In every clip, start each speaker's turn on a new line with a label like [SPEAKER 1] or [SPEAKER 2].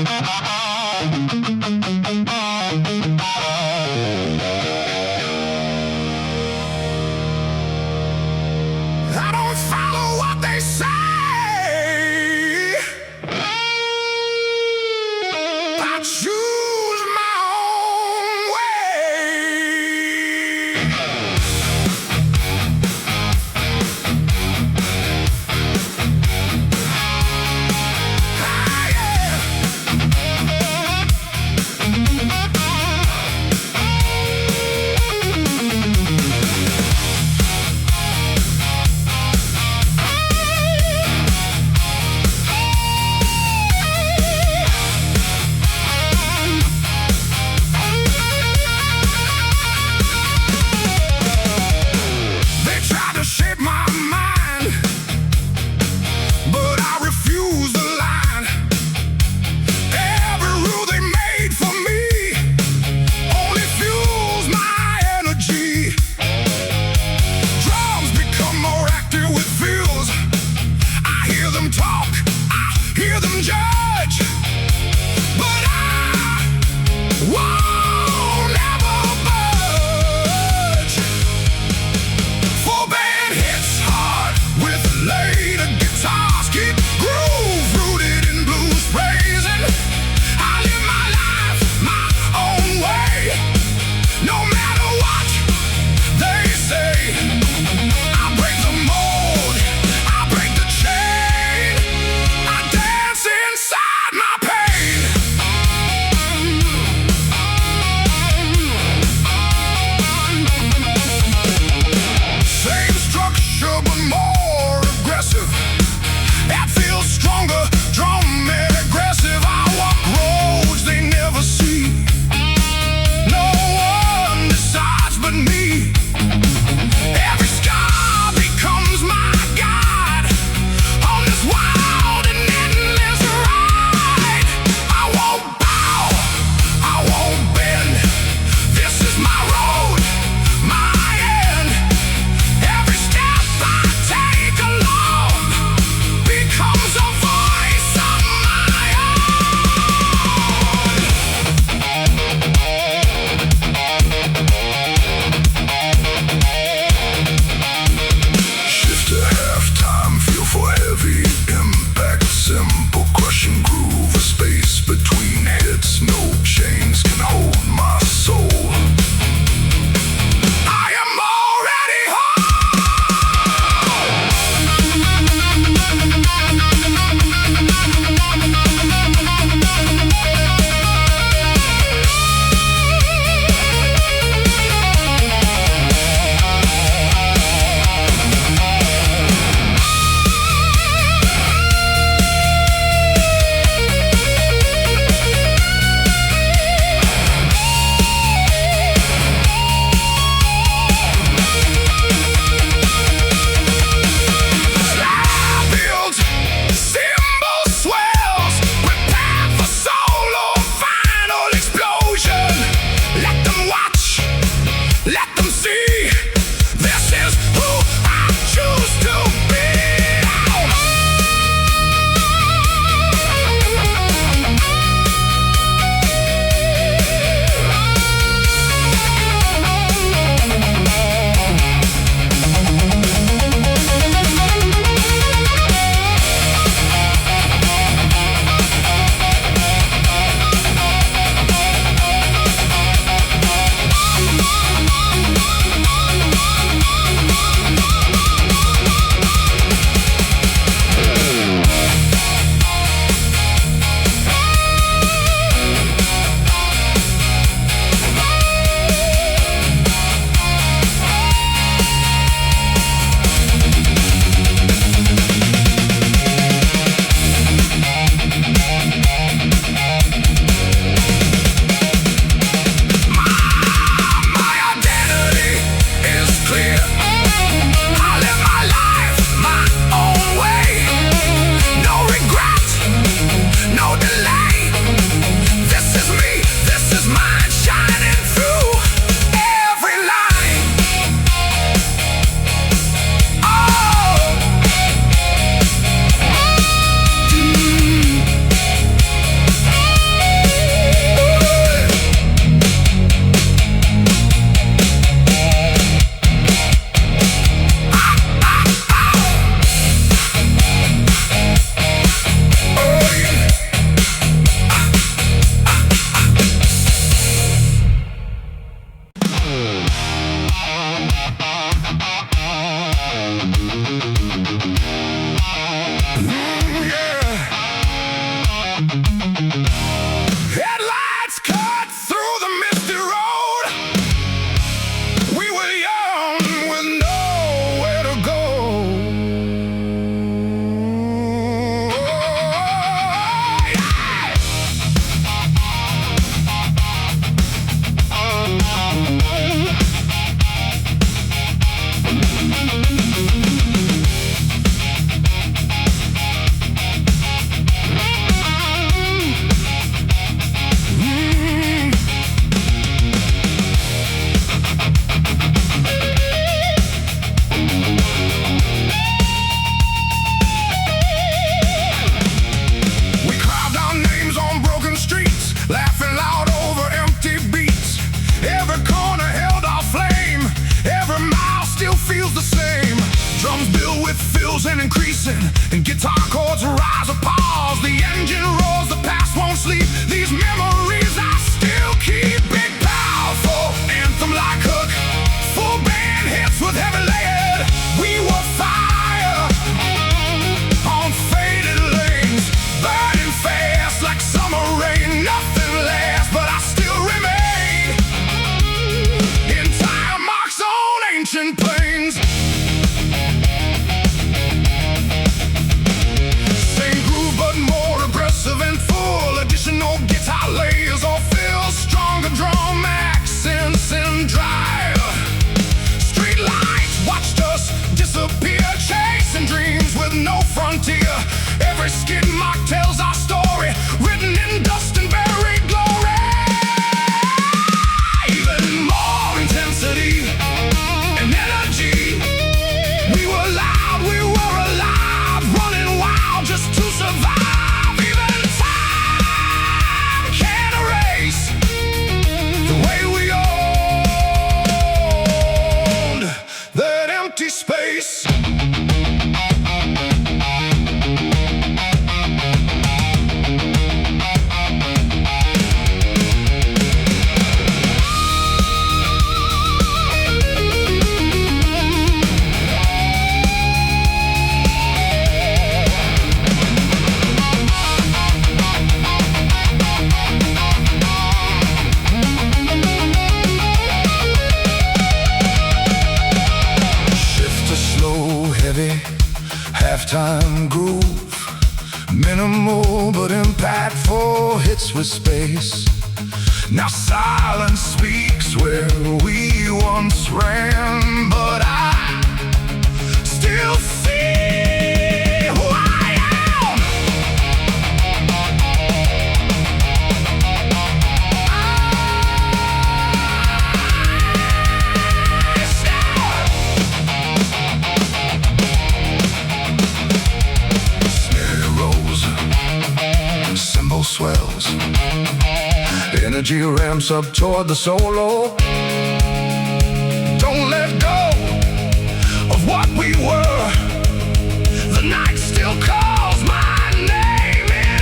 [SPEAKER 1] I don't follow what they say. I choose my own way. Ah, they tried to shape my mind, but I refuse the line. Every rule they made for me only fuels my energy. Drums become more active with feels. I hear them talk, I hear them judge, but I won't ever budge. Full band hits hard with later guitars, keep groove rooted in blues praising. I live my life my own way, no matter what they say. I break the mold, I break the chain, I dance inside. Minimal but impactful hits with space. Now silence speaks where we once ran, but I still see who I am. Snare rolls, cymbal swells, energy ramps up toward the solo. Don't let go of what we were. The night still calls my name in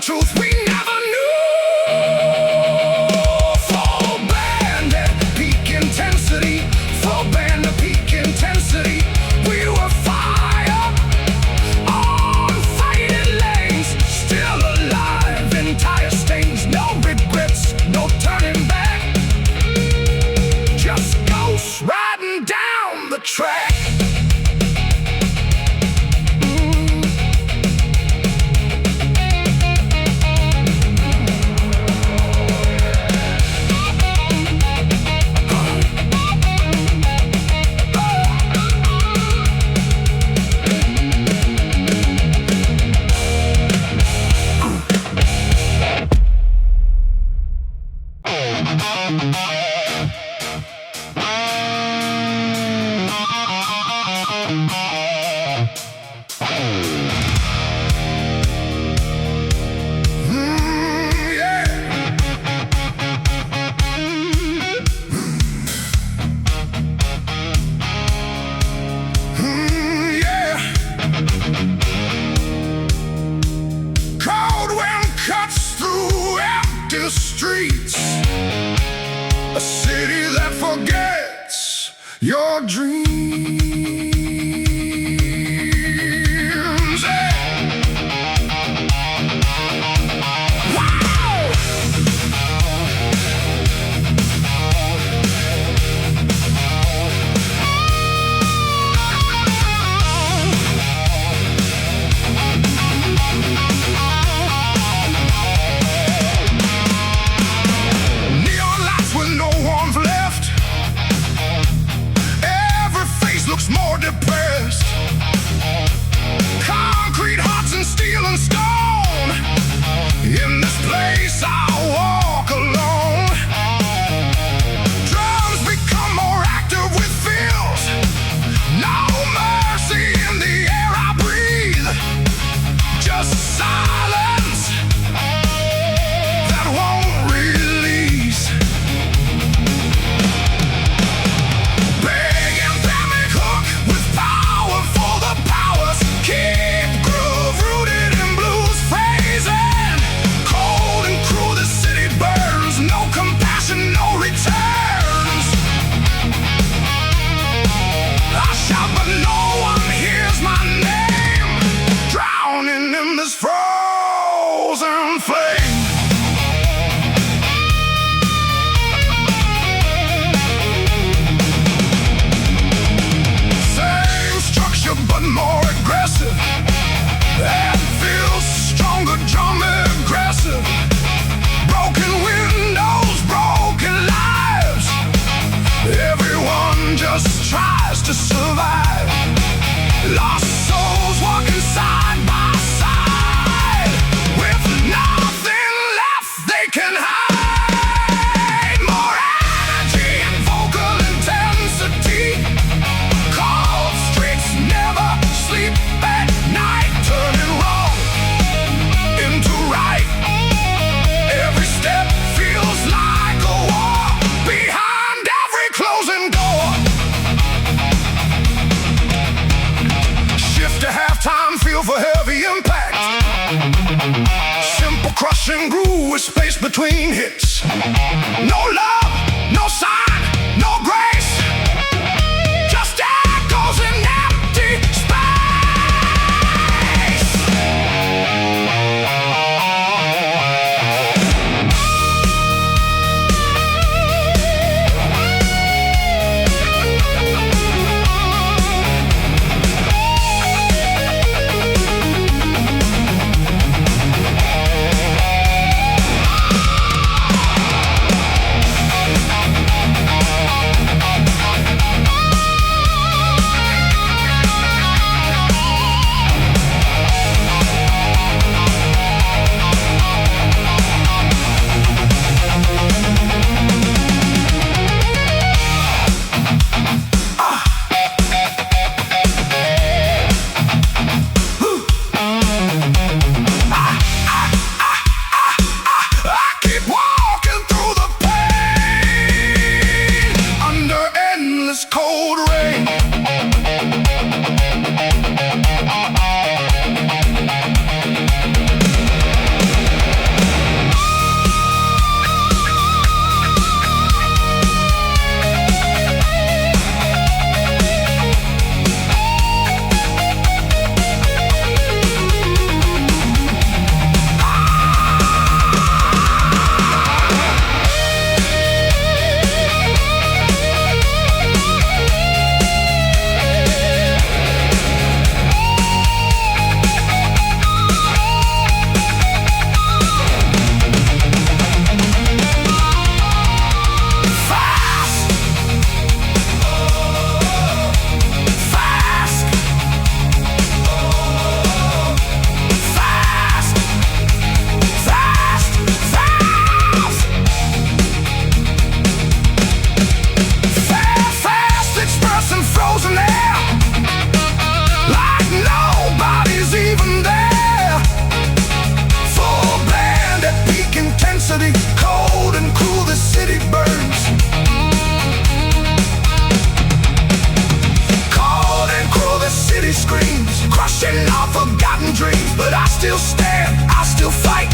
[SPEAKER 1] truth we never knew. Full band at peak intensity. Full band at peak intensity. We were fire on faded lanes. Still alive in tire stains. No regrets, no turning back. Just ghosts riding down the track. Streets, a city that forgets your dreams. Looks more depressed. Concrete hearts and steel and stone. In this place I walk alone. Drums become more active with feels. No mercy in the air I breathe. Just silence that won't release. Keep groove rooted in blues phrasing. Cold and cruel the city burns. No compassion, no returns. I shout but no one hears my name. Drowning in this frozen flame. Same structure but more aggressive. That feels stronger, drum aggressive. Broken windows, broken lives. Everyone just tries to survive. Lost souls walking side by side, with nothing left they can hide. More energy and vocal intensity. Cold streets never sleep at night, turning wrong into right. Every step feels like a war behind every closing door. Shift to halftime, feel for heavy impact. Simple crushing groove with space between hits. No love, no sign, no grace. Just echoes in empty space. Cold rain. Cold and cruel, the city burns. Cold and cruel, the city screams, crushing our forgotten dreams. But I still stand, I still fight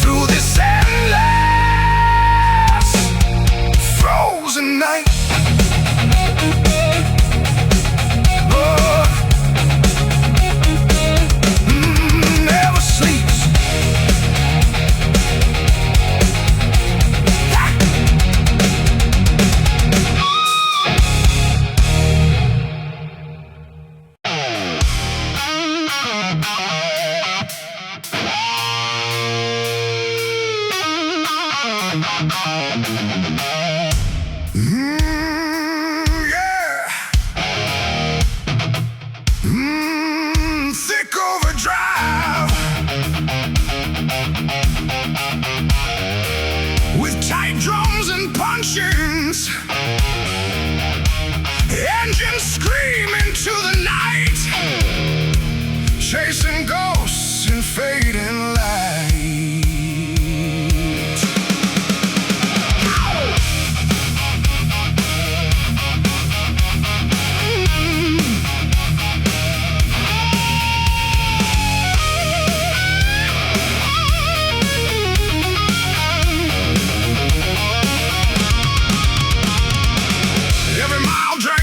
[SPEAKER 1] through this endless frozen night. Never sleeps. Thick overdrive with tight drums and punchings, engines scream into the night, chasing ghosts in fading light.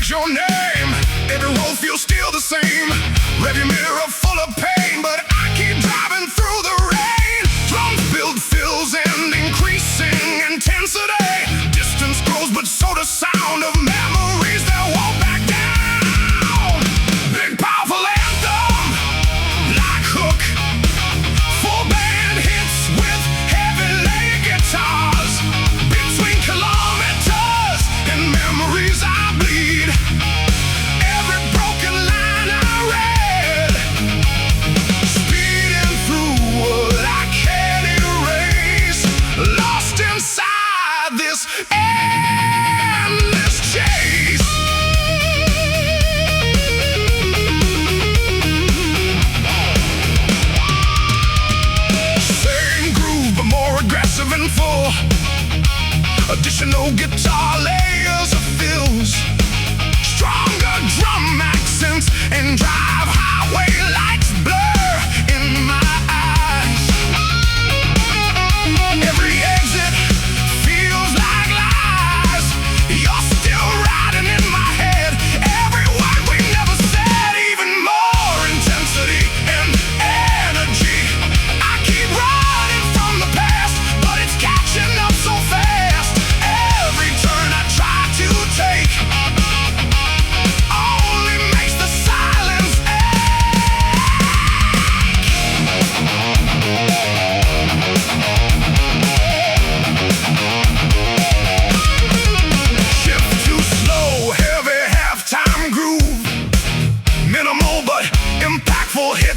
[SPEAKER 1] Your name, every road feels still the same. Rearview mirror full of pain, but I keep driving through the rain. Drums build fills and increasing intensity. Distance grows, but so does sound of memories that won't back down. Big powerful anthem, like hook, full band hits with heavy layer guitars. Between kilometers and memories I bleed. Every broken line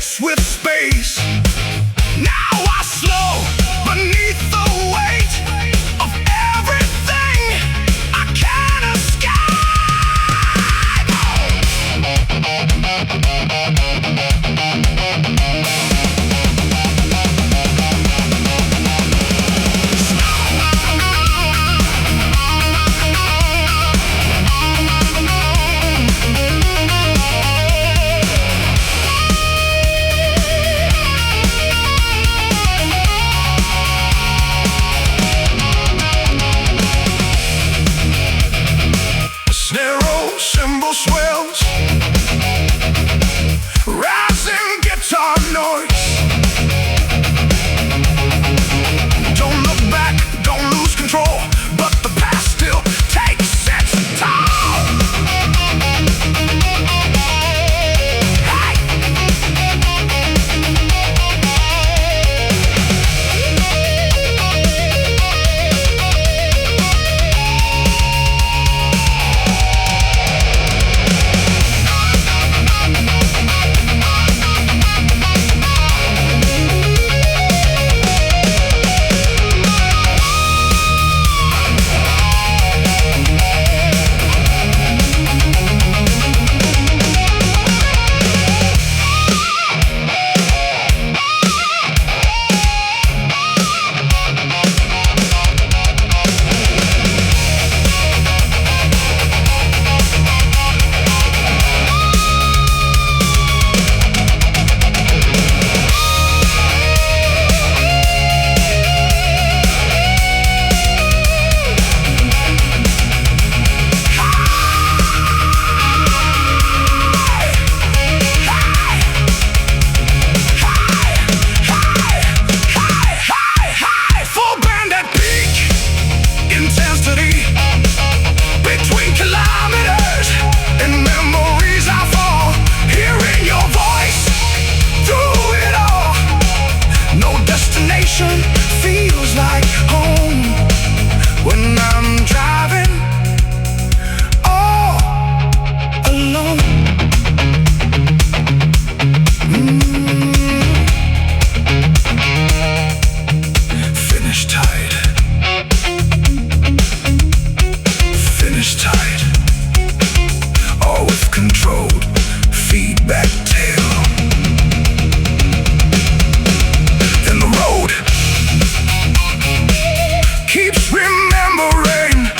[SPEAKER 1] mixed with space. Now I slow beneath the weight of everything I can't escape. Cymbal swells, rising guitar noise. Don't look back, don't lose control, but the past still takes its toll. Hey! Between kilometers and memories I fall, hearing your voice through it all. No destination feels like home when I'm driving all alone. Finish tight. Finish tight, all with controlled feedback tail. Then the road keeps remembering.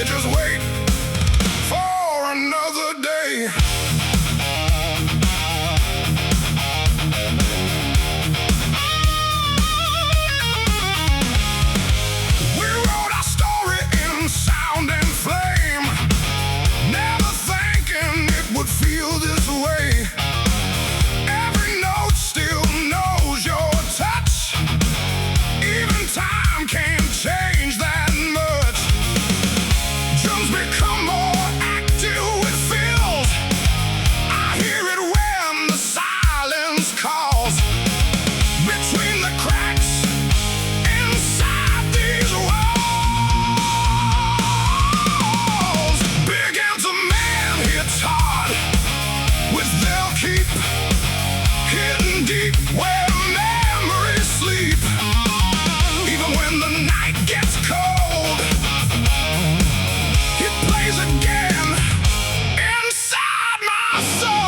[SPEAKER 1] Just wait for another day. We wrote our story in sound and flame, never thinking it would feel this way. Every note still knows your touch, even time can't change that much. Drums become more active with fills. I hear it when the silence calls. Between the cracks inside these walls, big hands of man hits hard with they'll keep hidden deep where memories sleep. Even when the night gets cold, it plays again inside my soul.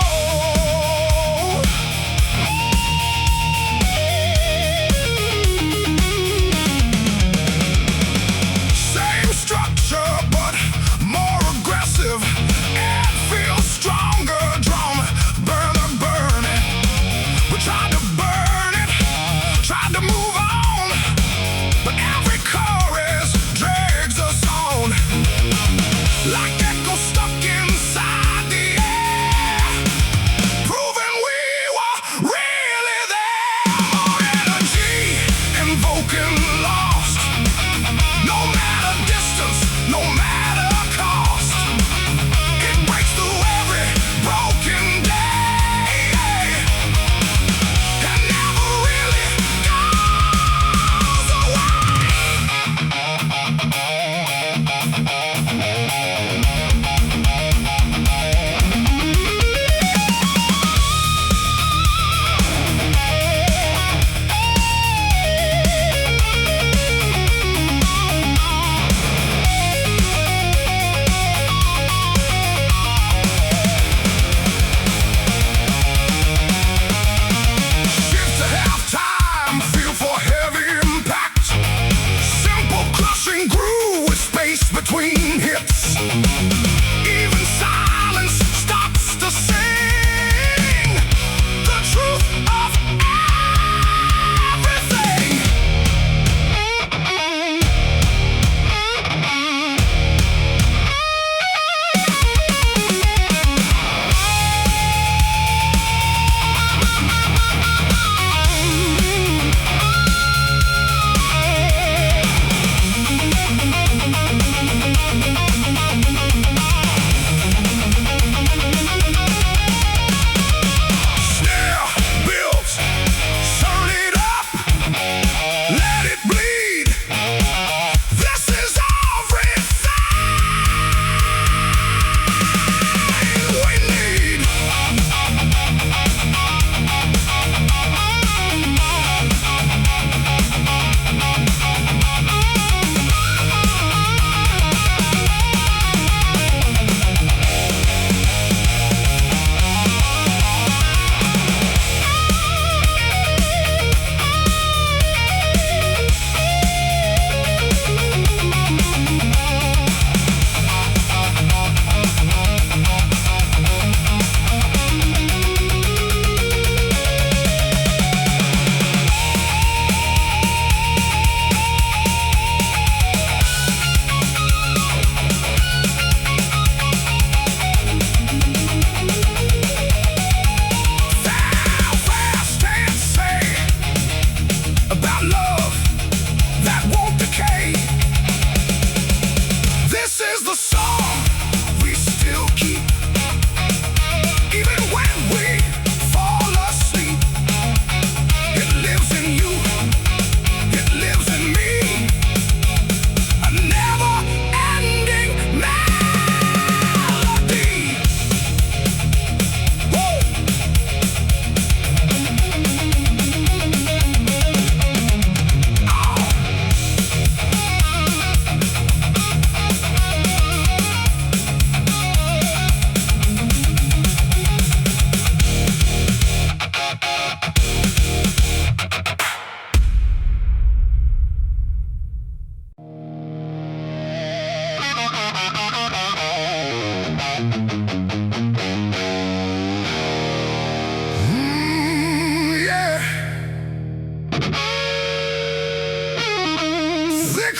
[SPEAKER 1] Same structure, but more aggressive. It feels stronger, drum, burn it. We tried to burn it, tried to move on, but every chorus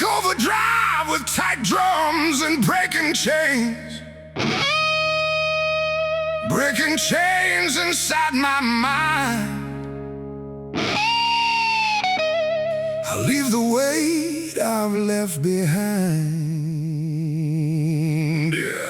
[SPEAKER 1] overdrive with tight drums and breaking chains. Breaking chains inside my mind. I leave the weight I've left behind. Yeah.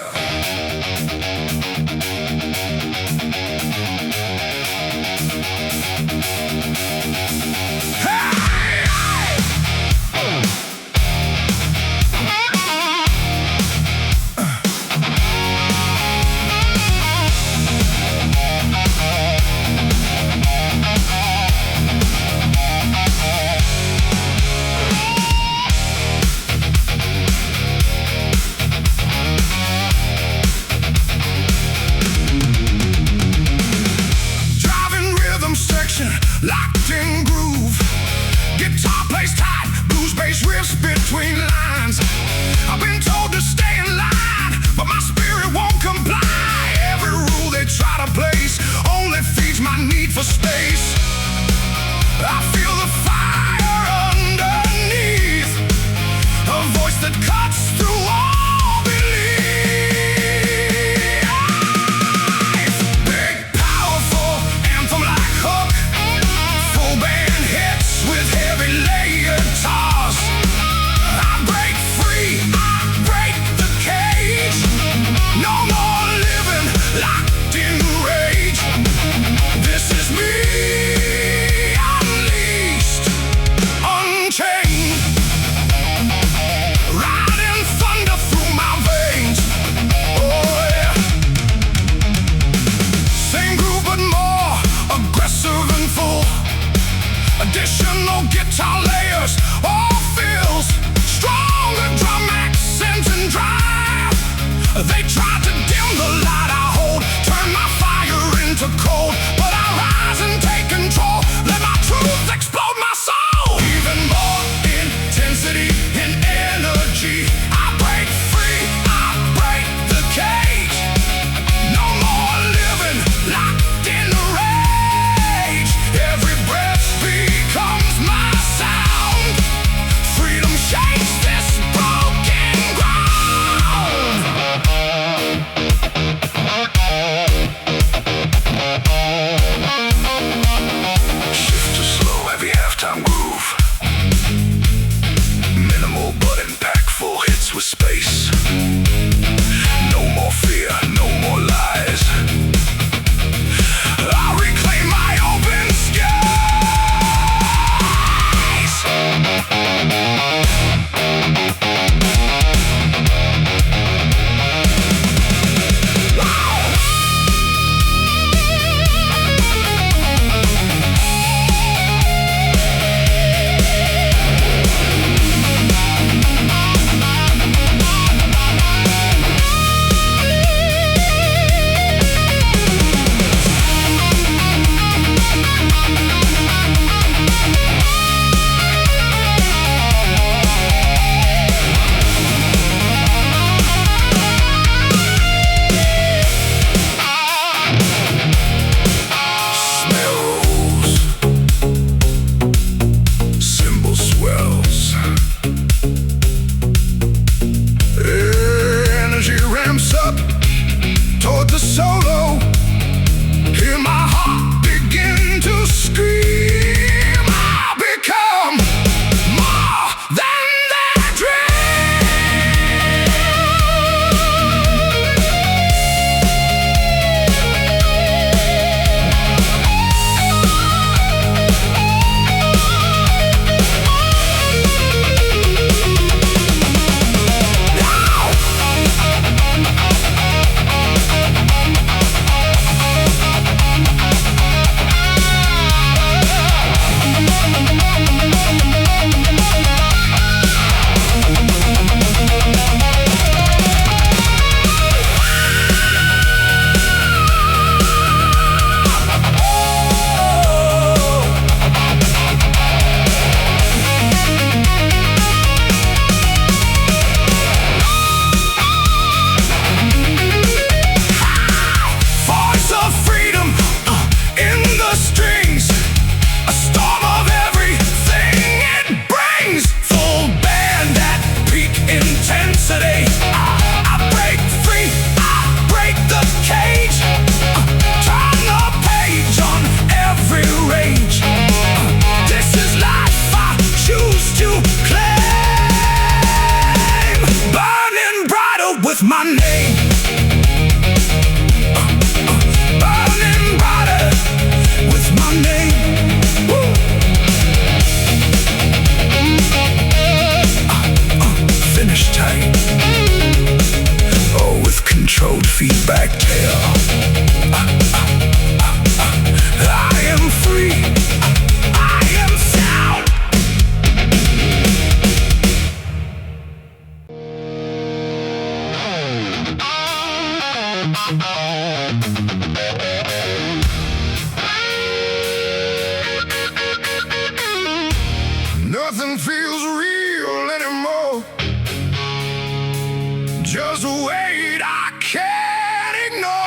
[SPEAKER 1] Locked in groove, guitar plays tight, blues bass riffs between lines. I've been told to stay in line, but my spirit won't comply. Every rule they try to place only feeds my need for space. I feel the fire underneath, a voice that cuts through all belief. Big, powerful anthem like hook, full band hits with heavy layered guitars. I break with my name. Burning brighter with my name. Woo. Finish tight. Oh, with controlled feedback tail. I am free. I am sound. Nothing feels real anymore. Just wait, I can't ignore.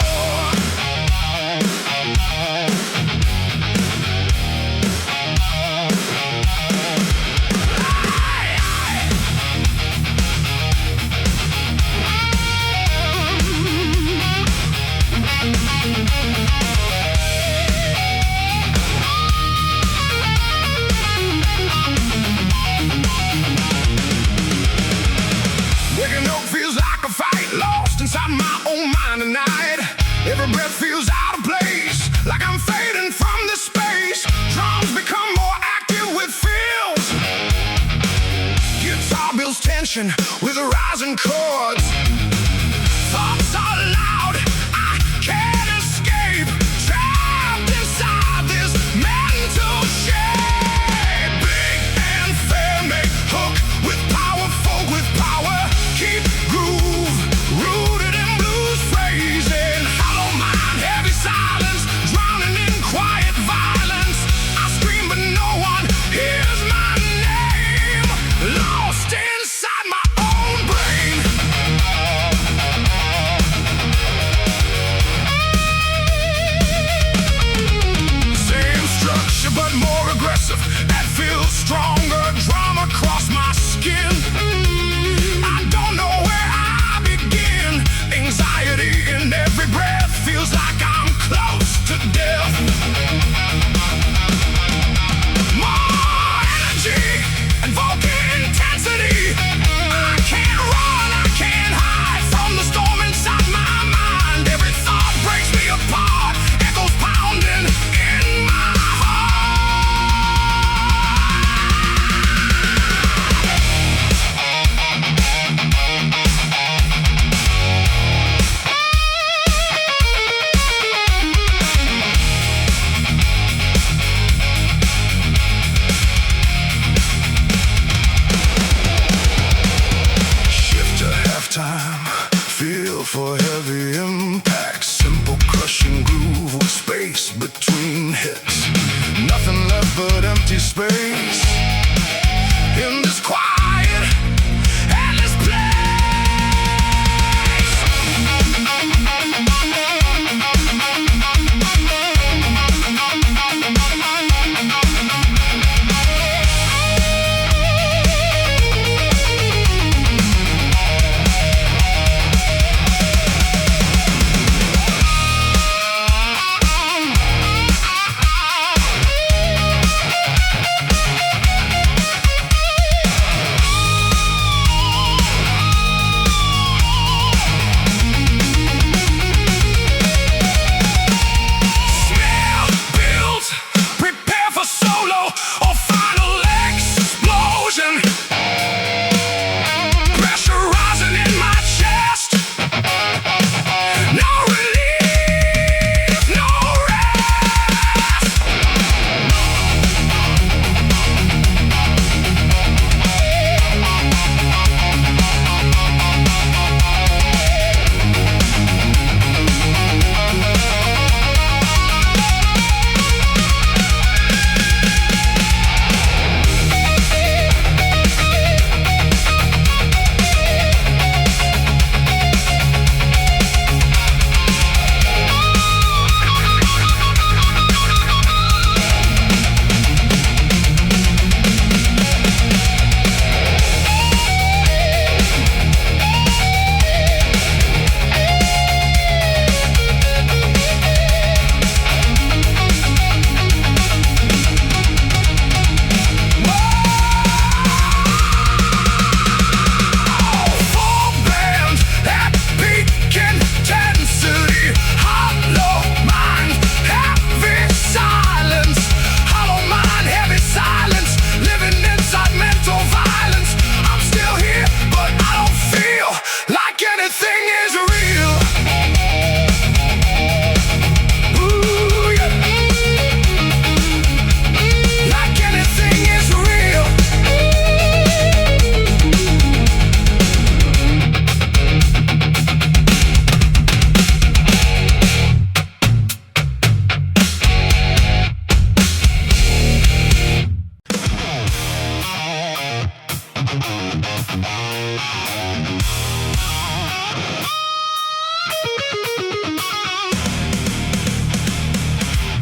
[SPEAKER 1] Waking up feels like a fight, lost inside my own mind tonight. Every breath feels out of place, like I'm fading from this space. Drums become more active with feels. Guitar builds tension with rising chords. Thoughts are loud, I can't escape. Trapped inside this mental shape. Big and fair make hook with power, folk with power. Keep groove, rooted in blues phrasing. Hollow mind, heavy silence, drowning in quiet violence. I scream but no one hears my name. Lost inside my own brain.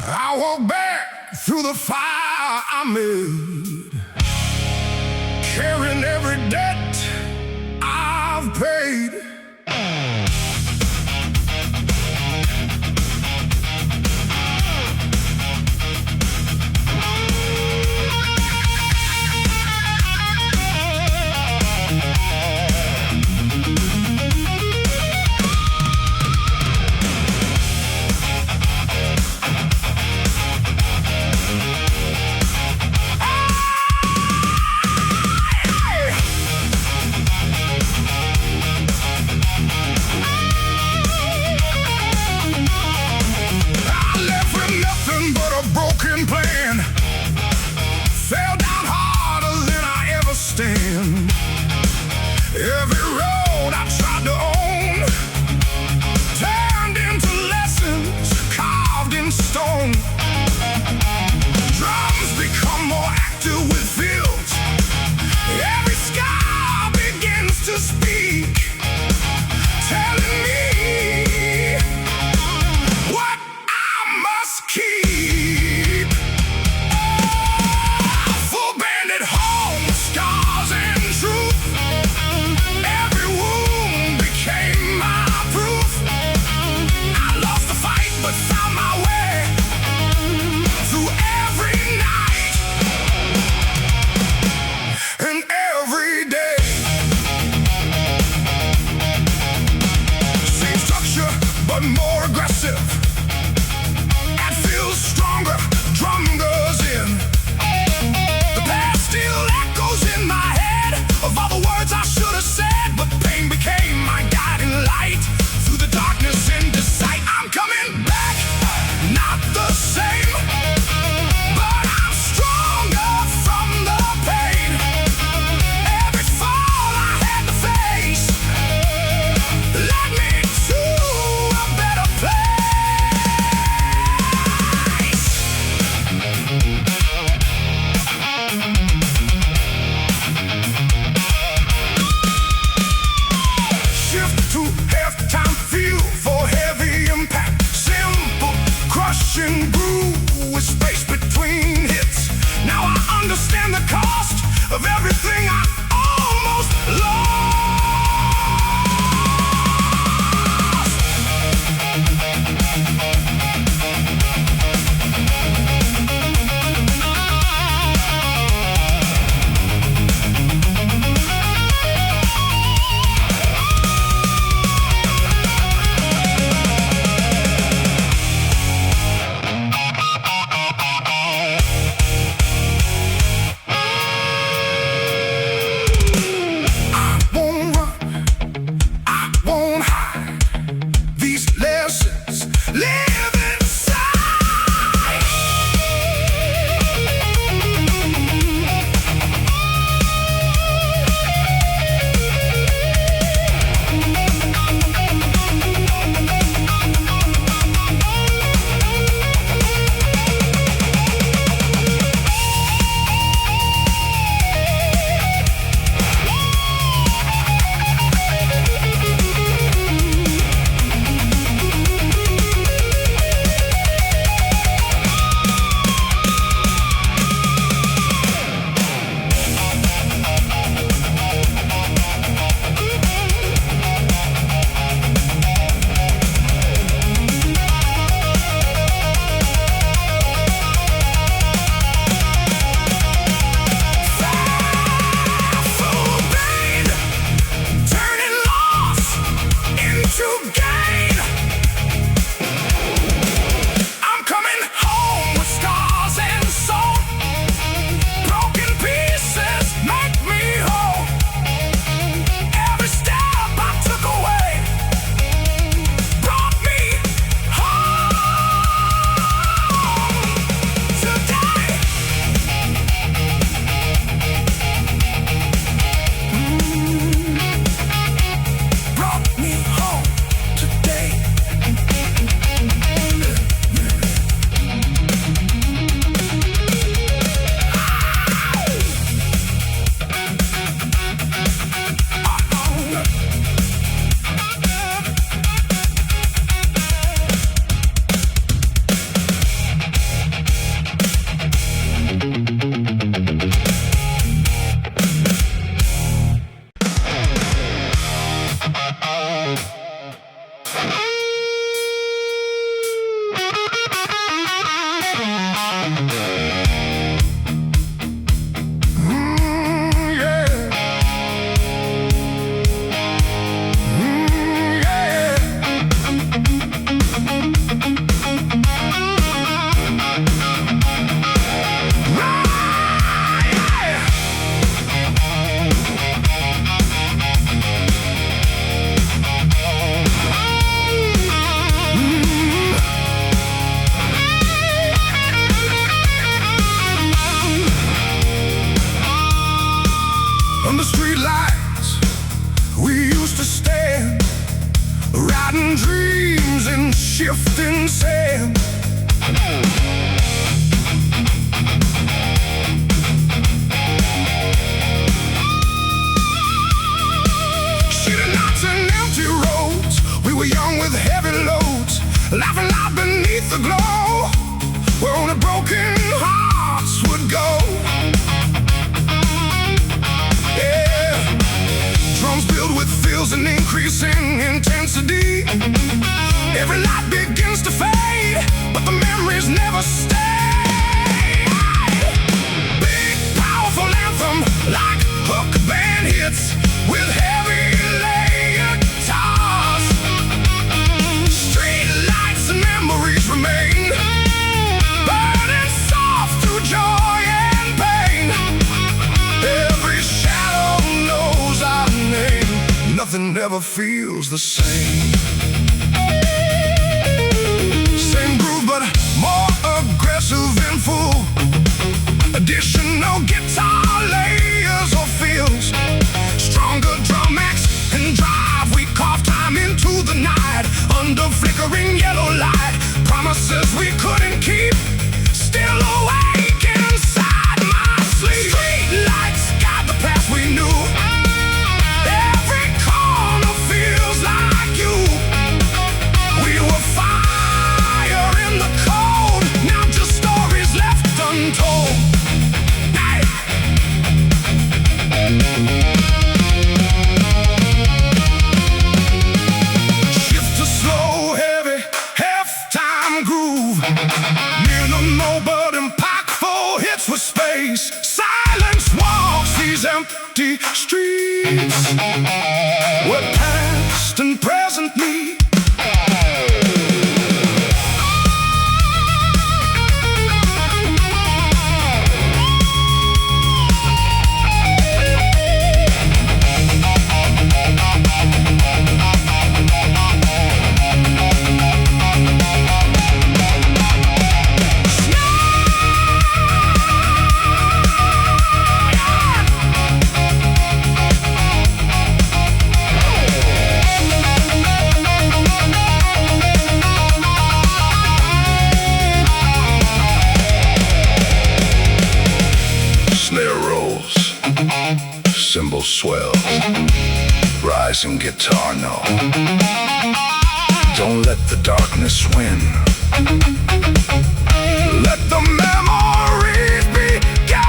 [SPEAKER 1] I walk back through the fire I made, carrying every debt I've paid. Plan fell down harder than I ever stand. Every road I tried to own turned into lessons carved in stone. Drums become more active with fields. Every scar begins to speak, telling me what I must keep. Scars and truth, every wound we used to stand, riding dreams in shifting sand. Shooting knots and empty roads, we were young with heavy loads, laughing loud beneath the glow, where only broken hearts would go. Yeah, drums filled with feels and increasing intensity. Every light begins to fade, but the memories never stay. Big, powerful anthem, like hook band hits, with heavy layered guitars. Street lights and memories remain, burning soft through joy and pain. Every shadow knows our name, nothing ever feels the same. Same groove but more aggressive and full. Additional guitar layers or feels, stronger drum mix and drive. We carve time into the night, under flickering yellow light. Promises we couldn't keep, still awake inside my sleep. Street lights guide the path we knew. Every corner feels like you. We were fire in the cold, now just stories left untold. Hey. Shift to slow, heavy, half-time groove. Minimal but impactful hits with space. Silence walks these empty streets, where past and present meet. Snare rolls, cymbal swells, rising guitar note. Don't let the darkness win. Let the memories begin.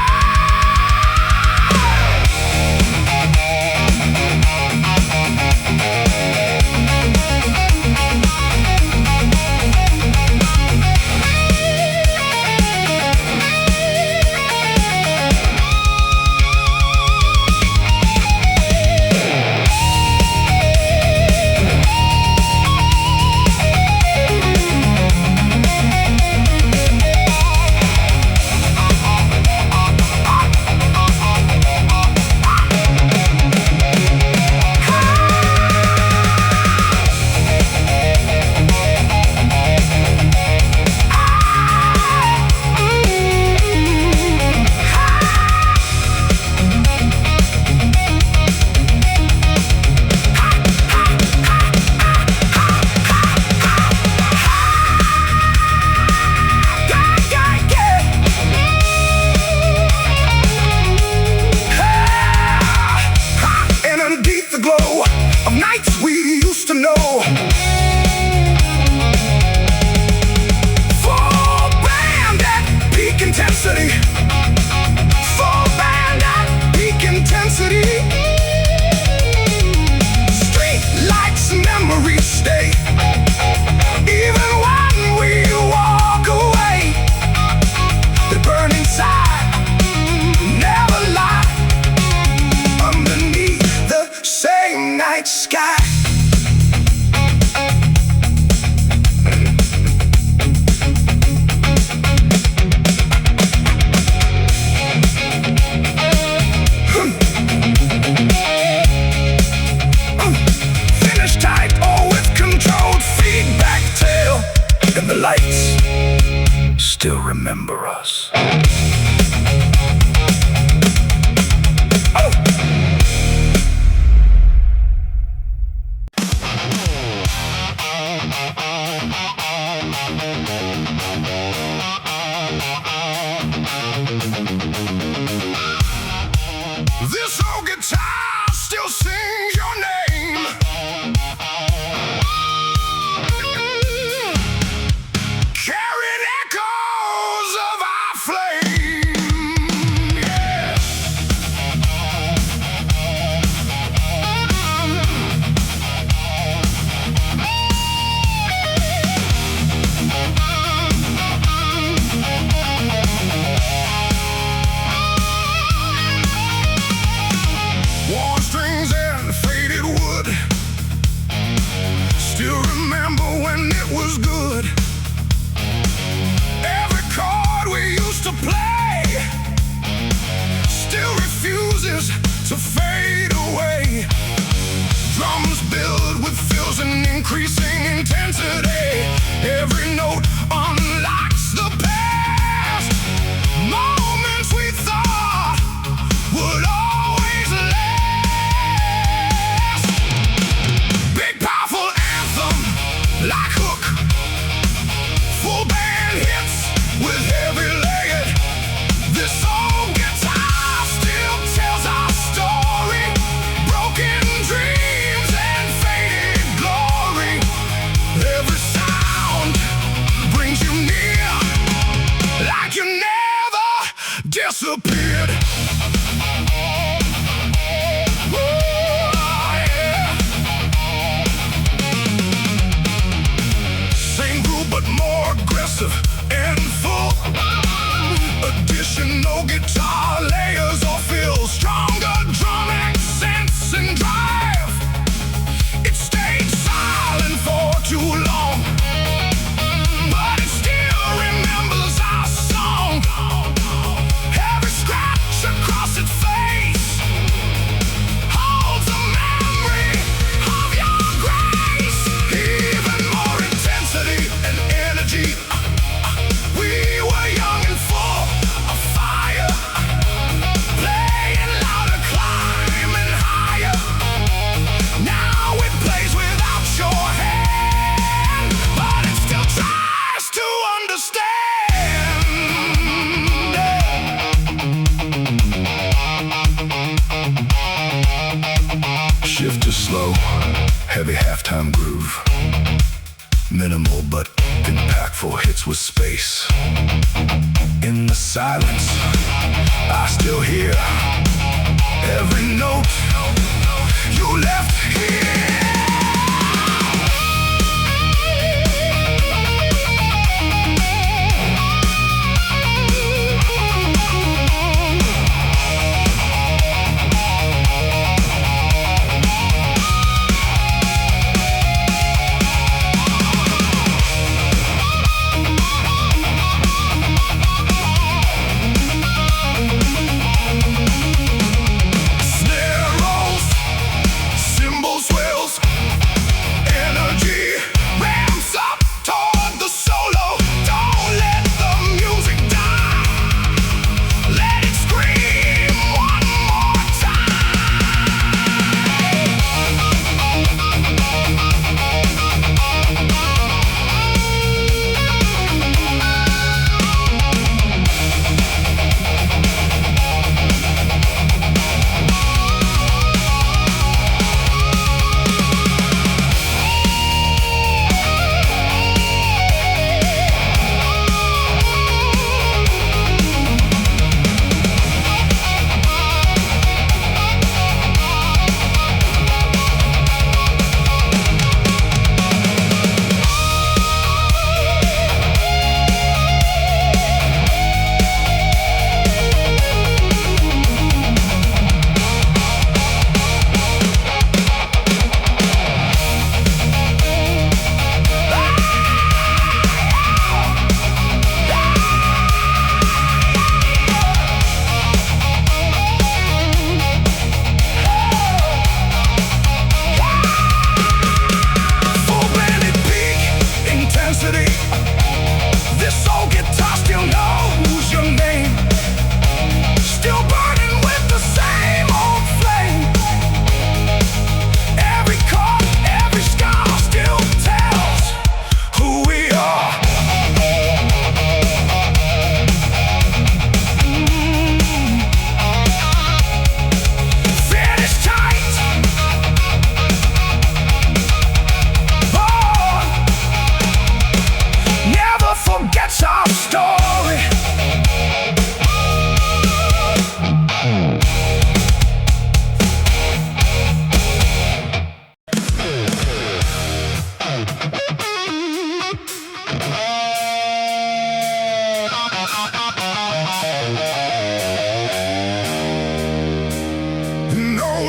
[SPEAKER 1] still remember us. disappeared. Same group but more aggressive and full. Additional guitar layers or fills, stronger drum accents and drive. It stayed silent for too long, but it still remembers our song. Every scratch across its face holds a memory of your grace. Even more intensity and energy. We were young and full of fire, playing louder, climbing higher. Now it plays without your hand, but it still tries to understand. Shift to slow, heavy halftime groove. Minimal but impactful hits with space. In the silence, I still hear every note you left here.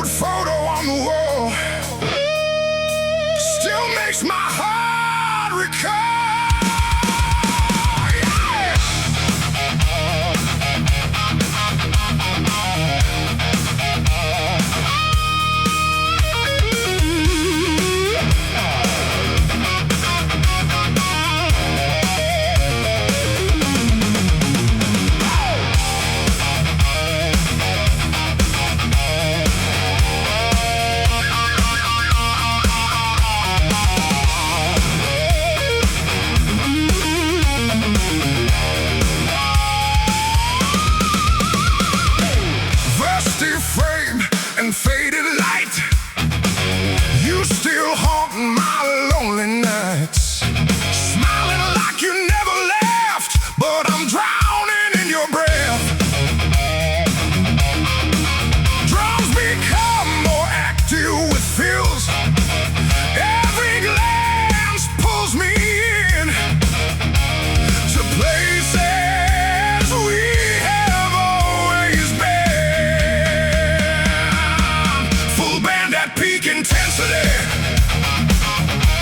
[SPEAKER 1] Photo on the wall still makes my heart recall. intensity.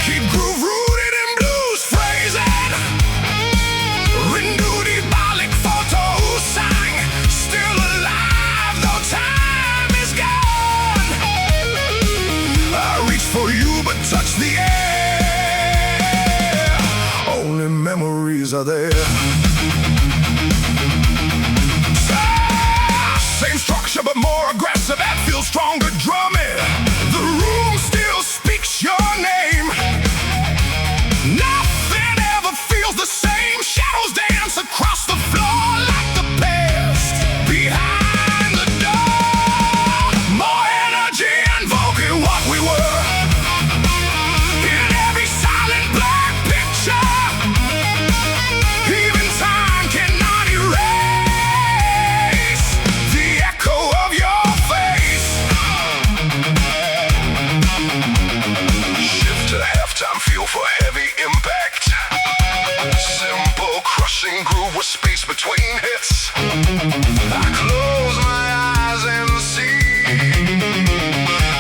[SPEAKER 1] Keep groove rooted in blues phrasing. Renew the Balik photo sang. Still alive, though time is gone. I reach for you, but touch the air. Only memories are there. Same structure, but more aggressive. That feels stronger drumming. The room still speaks your name. Nothing ever feels the same. Shadows dance across the floor like the past. Behind the door, more energy invoking what we were. In every silent black picture, even time cannot erase the echo of your face. Shift to halftime, feel for heavy impact. Simple crushing groove with space between hits. I close my eyes and see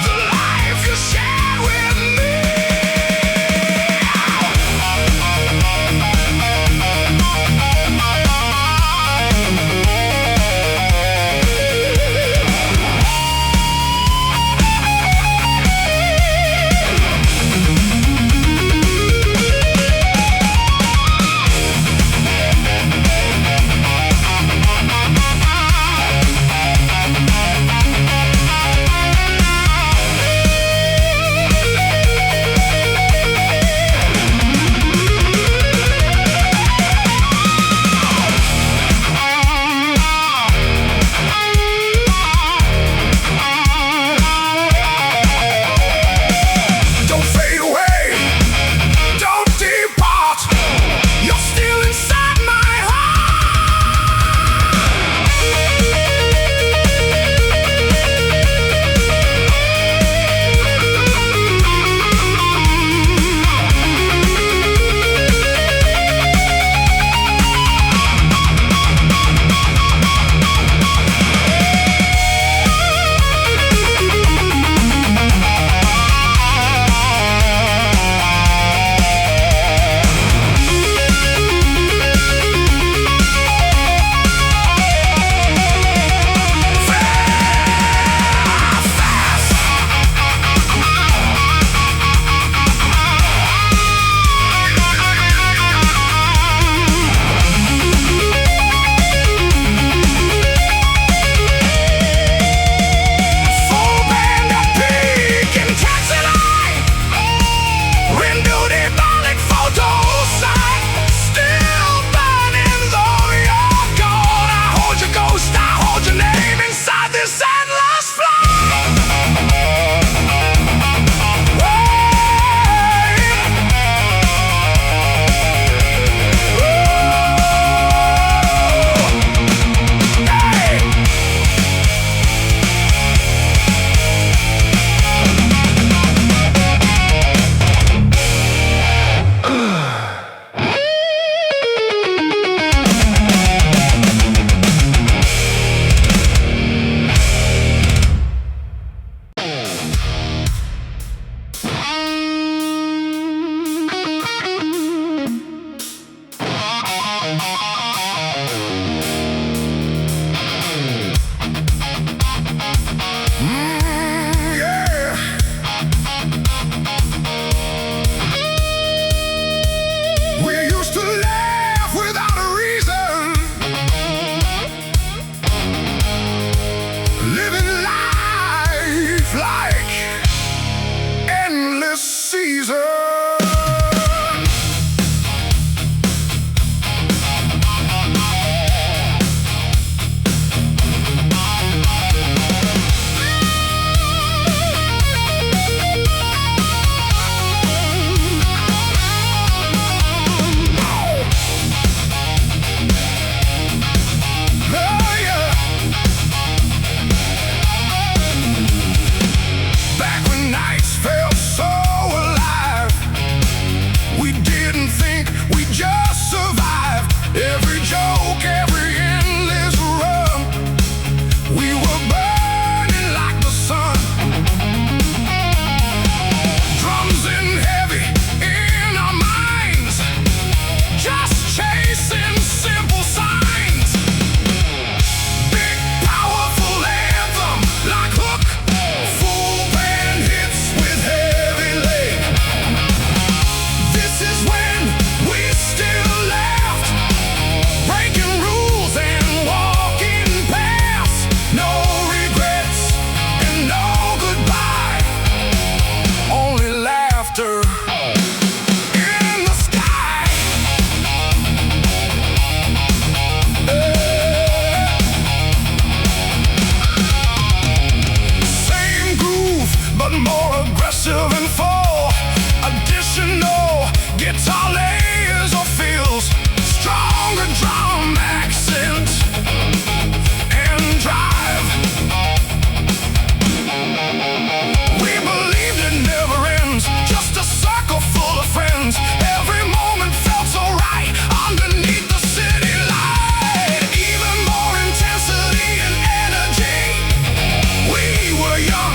[SPEAKER 1] the life you shared with me. massive and full. Additional guitar layers or fills, stronger drum accent and drive. We believed it never ends, just a circle full of friends. Every moment felt so right underneath the city light. Even more intensity and energy. We were young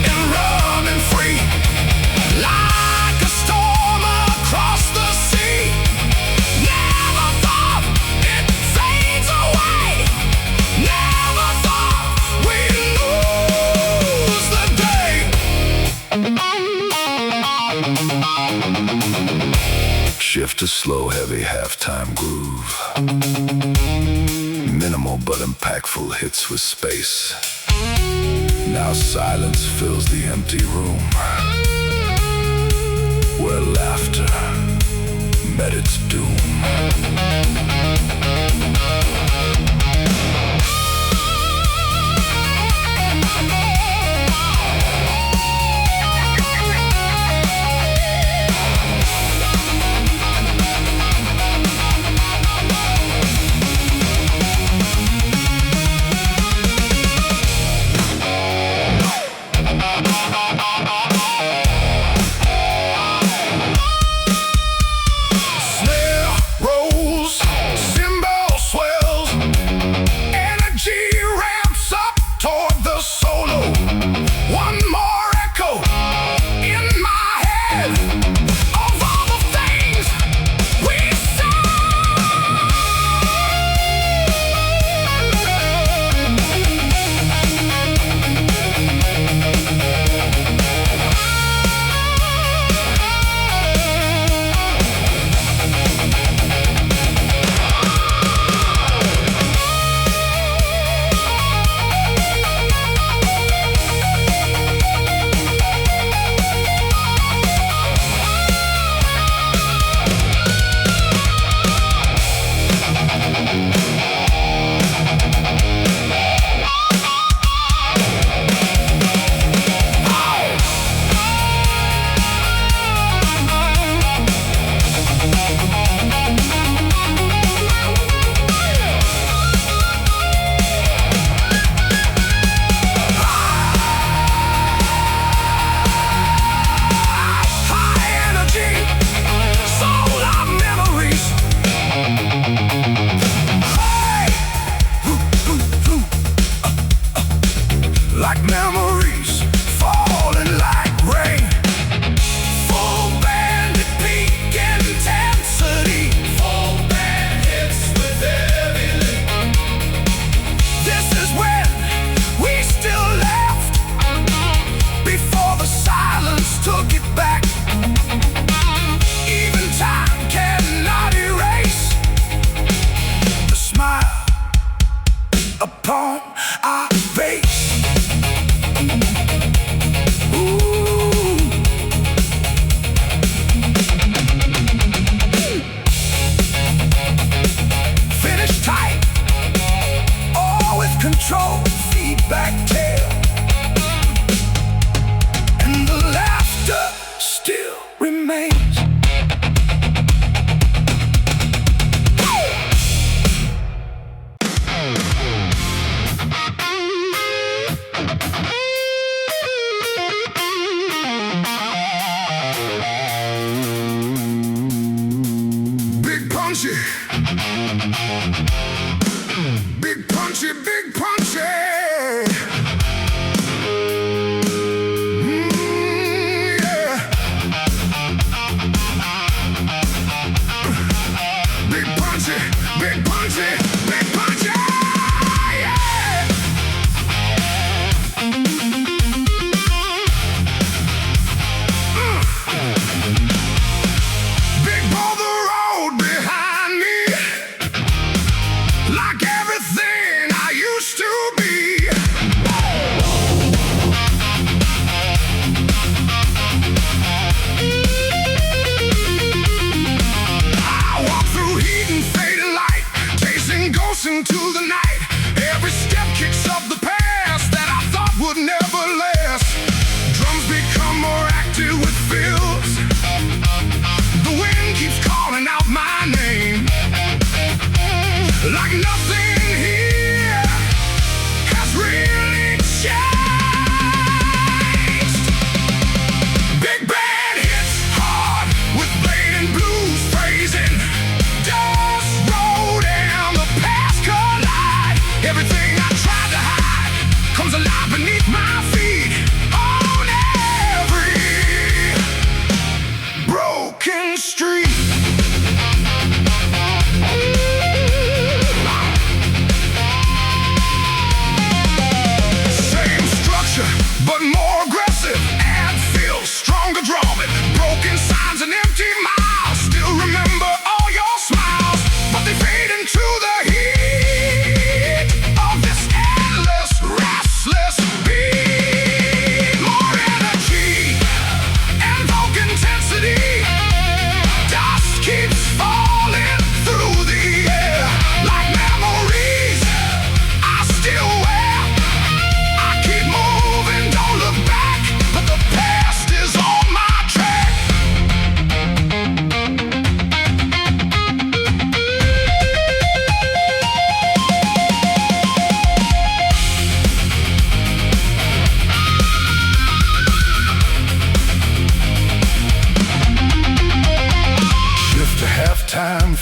[SPEAKER 1] and running free, like a storm across the sea. Never thought it fades away. Never thought we'd lose the day. Shift to slow, heavy halftime groove. Minimal but impactful hits with space. Now silence fills the empty room, where laughter met its doom. Snare rolls, cymbal swells, energy ramps up toward the solo. One more echo in my head of all the things we like memories falling like rain. Full band at peak intensity. Full band hits with heavy lift. This is when we still left, before the silence took it back. Even time cannot erase the smile upon our face. Finish tight, all with control, feedback tail, and the laughter still remains. Big punchy, big punchy, big punchy. Yeah. Big punchy, big punchy, big punchy. Yeah. Big brother road behind me.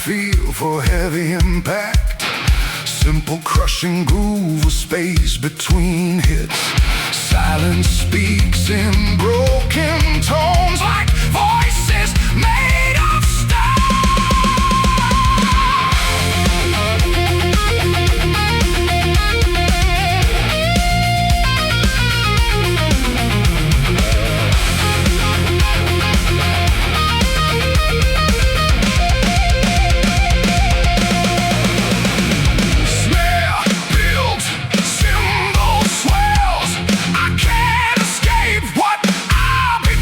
[SPEAKER 1] feel for heavy impact. Simple crushing groove with space between hits. Silence speaks in broken tones like voices made of I'll be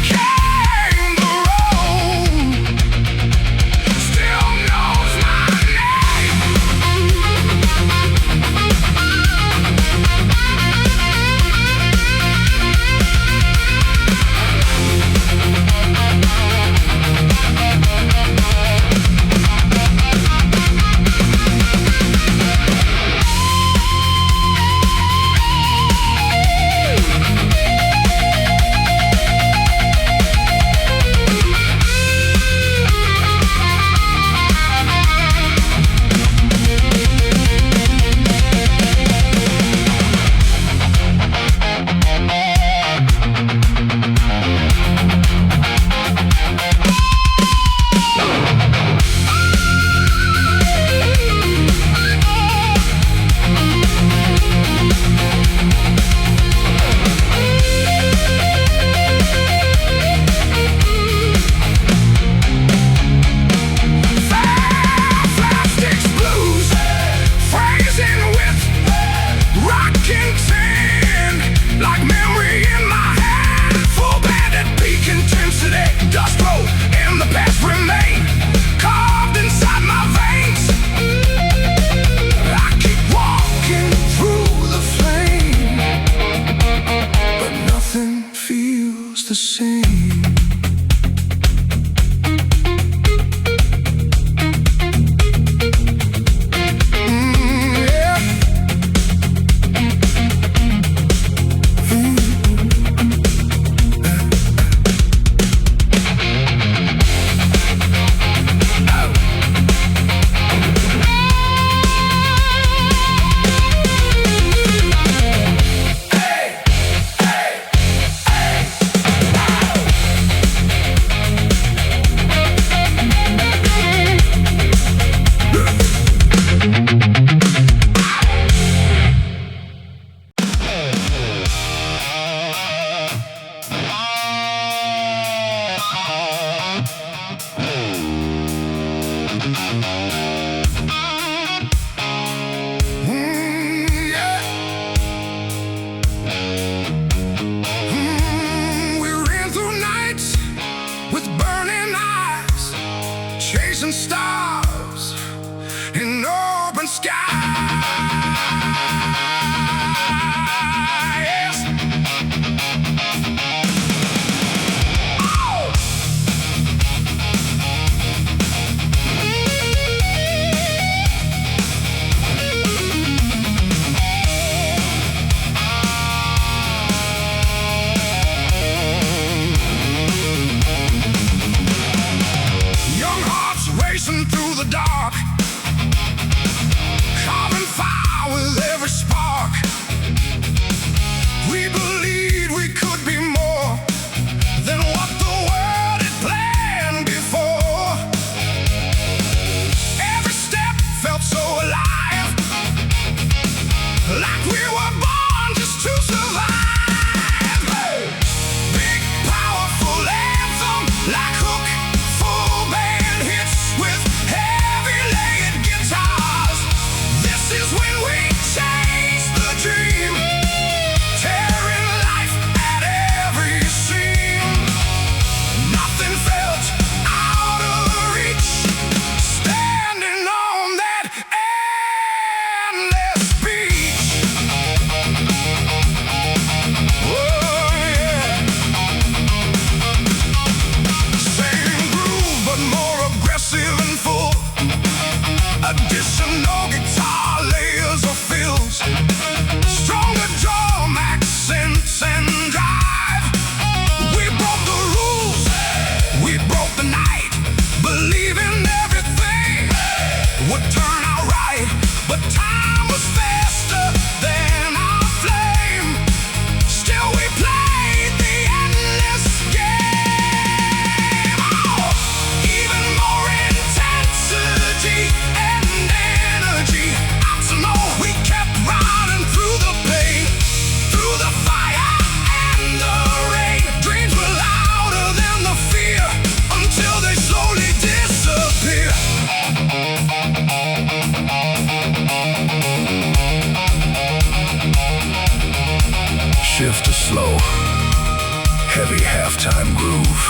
[SPEAKER 1] time groove.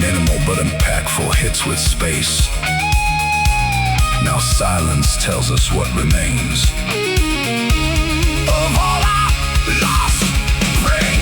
[SPEAKER 1] Minimal but impactful hits with space. Now silence tells us what remains. Of all our lost bring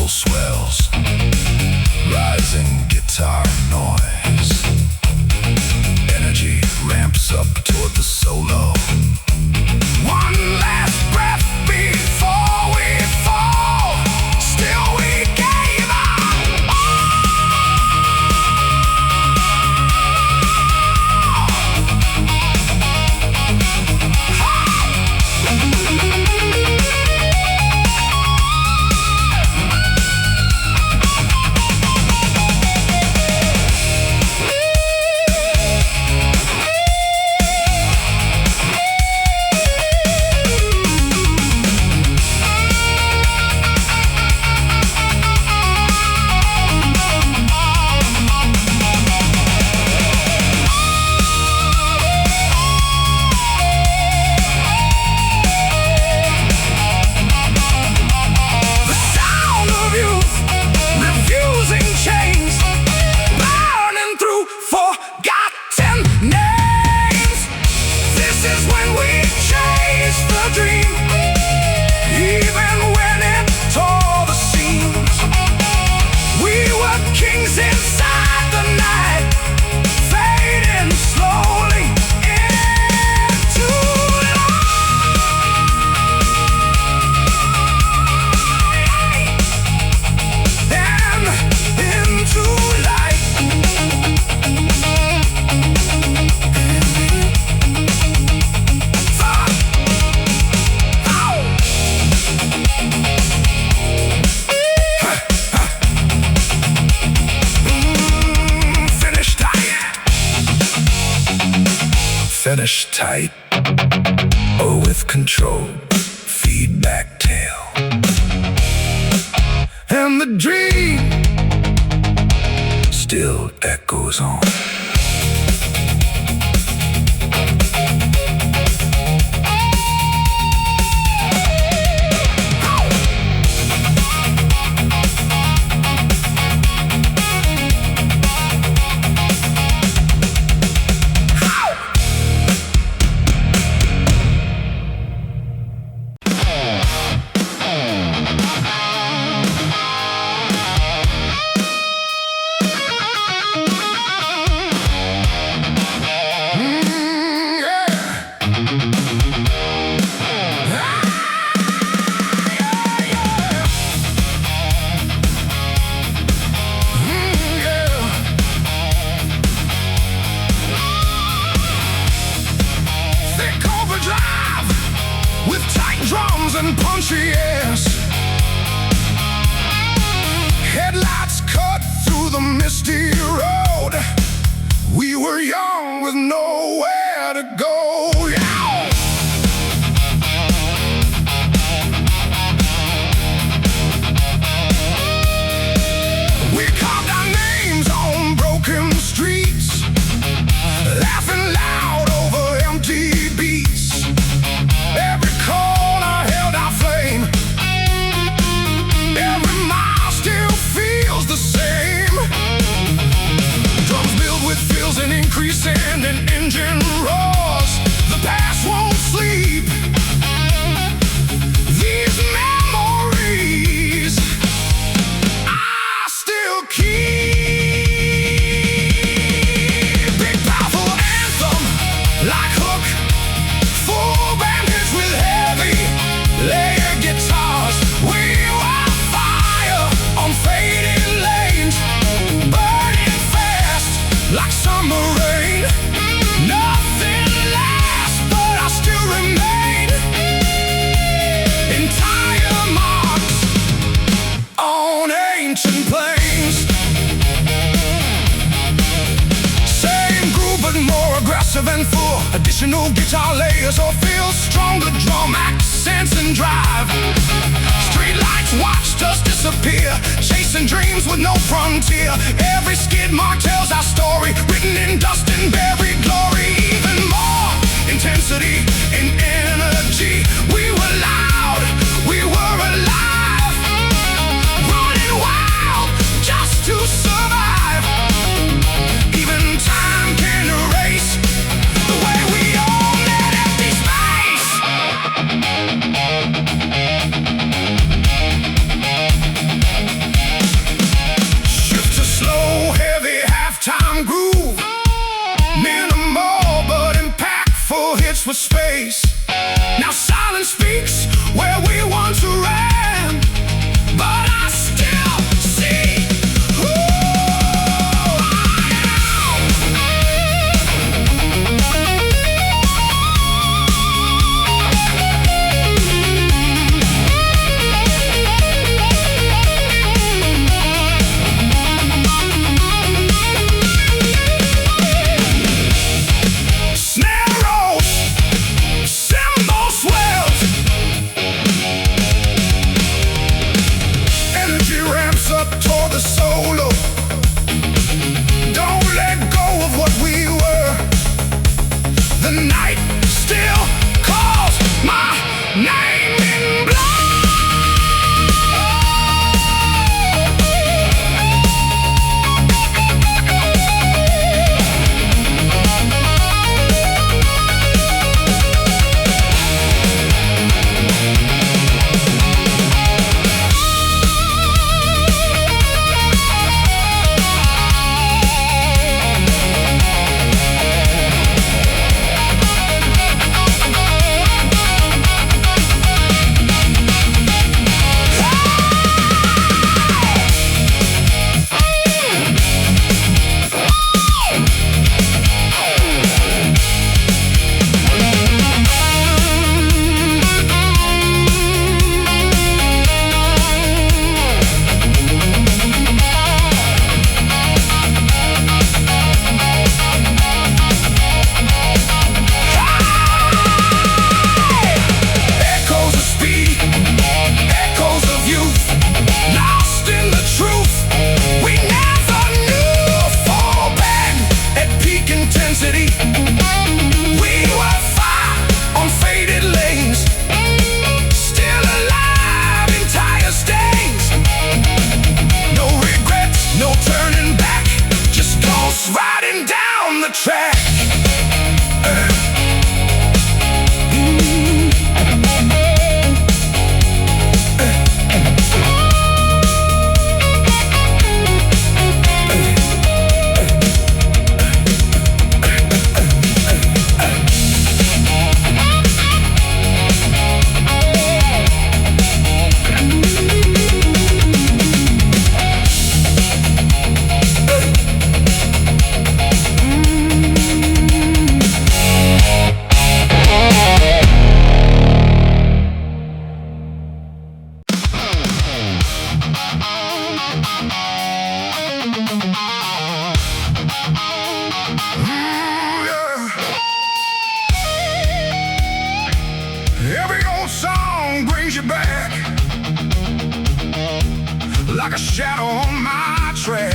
[SPEAKER 1] swells, rising guitar noise. Energy ramps up toward the solo. One last breath before we fall. Still we gave up. Finish tight or with control, feedback tail. And the dream still echoes on. And punchy ass, headlights cut through the misty road. We were young with nowhere to go. Yeah. We carved our names on broken streets, laughing loud over empty beats. Every corner held our flame. Every mile still feels the same. Drums build with fills and increase and an engine Additional guitar layers or feel stronger drum accents and drive. Street lights watched us disappear, chasing dreams with no frontier. Every skid mark tells our story, written in dust and buried glory. Even more intensity and energy. We were loud, we were alive, running wild just to survive. Even time can erase the way we own that empty space. Shift to slow, heavy halftime groove. Minimal but impactful hits with space. Now silence speaks where we once ran, but I still see who I Snare rolls, cymbal swells, energy ramps up toward the solo. Don't let go of what we were. The night still calls my name in blood. Echoes of speed, echoes of youth, lost in the truth we never knew. Fall back at peak intensity. We were fire on faded lanes, still alive in tire stains. No regrets, no turning back, just ghosts riding down the track. Every old song brings you back, like a shadow on my track.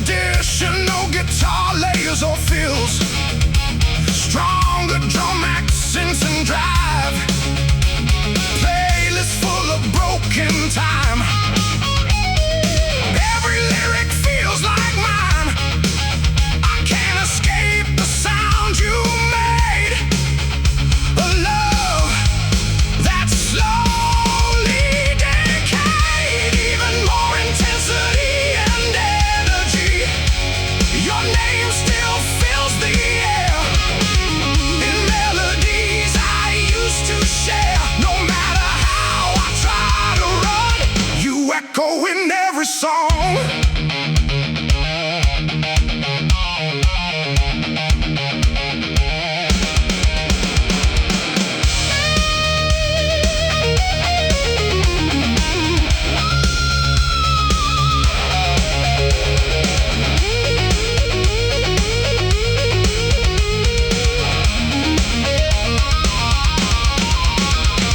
[SPEAKER 1] Additional guitar layers or fills, stronger drum accents and drive, playlist full of broken time. Every lyric feels like mine. I can't escape the sound you made. A love that slowly decayed. Even more intensity and energy. Your name still fills the air in melodies I used to share. No matter how I try to run, you echo in every song.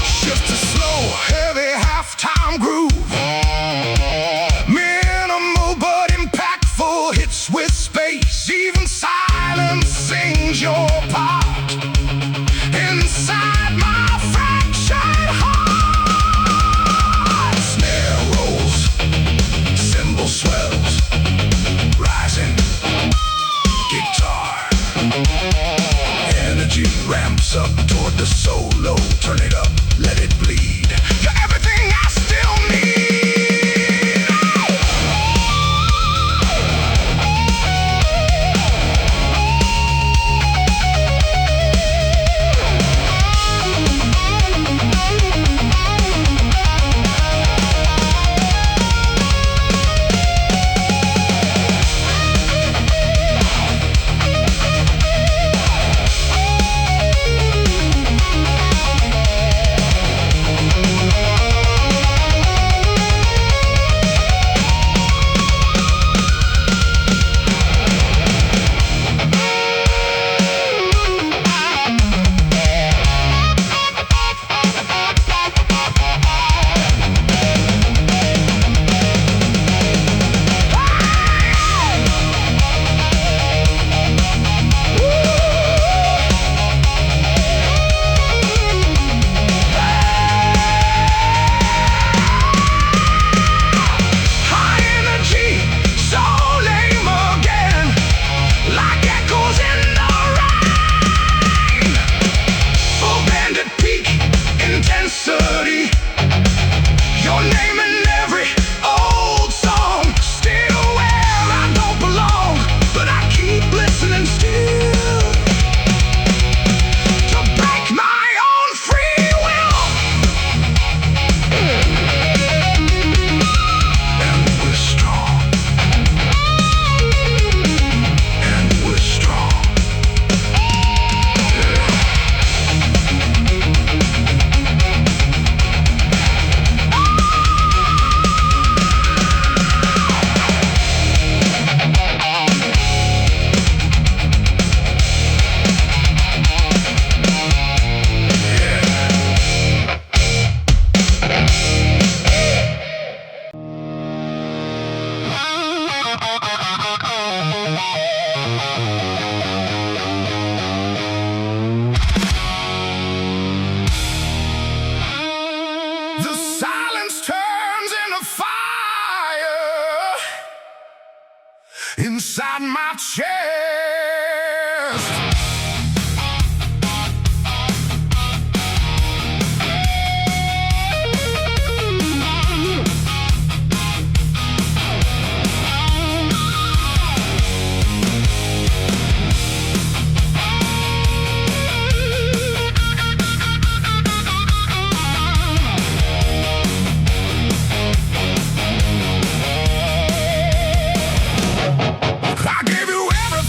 [SPEAKER 1] Shift to slow, heavy halftime groove. Minimal but impactful hits with space. Even silence sings your part. Inside my fractured heart, snare rolls, cymbal swells, rising guitar. Energy ramps up toward the solo. Turn it up, let it bleed. You're everything I still need. Your name in every old song. Still where I don't belong, but I keep listening still to break my own free will. And we're strong. And we're strong. The silence turns into fire inside my chest. I gave you everything.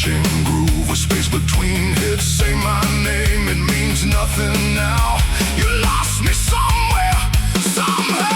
[SPEAKER 1] rushing groove with space between hits. Say my name, it means nothing now. You lost me somewhere, somehow.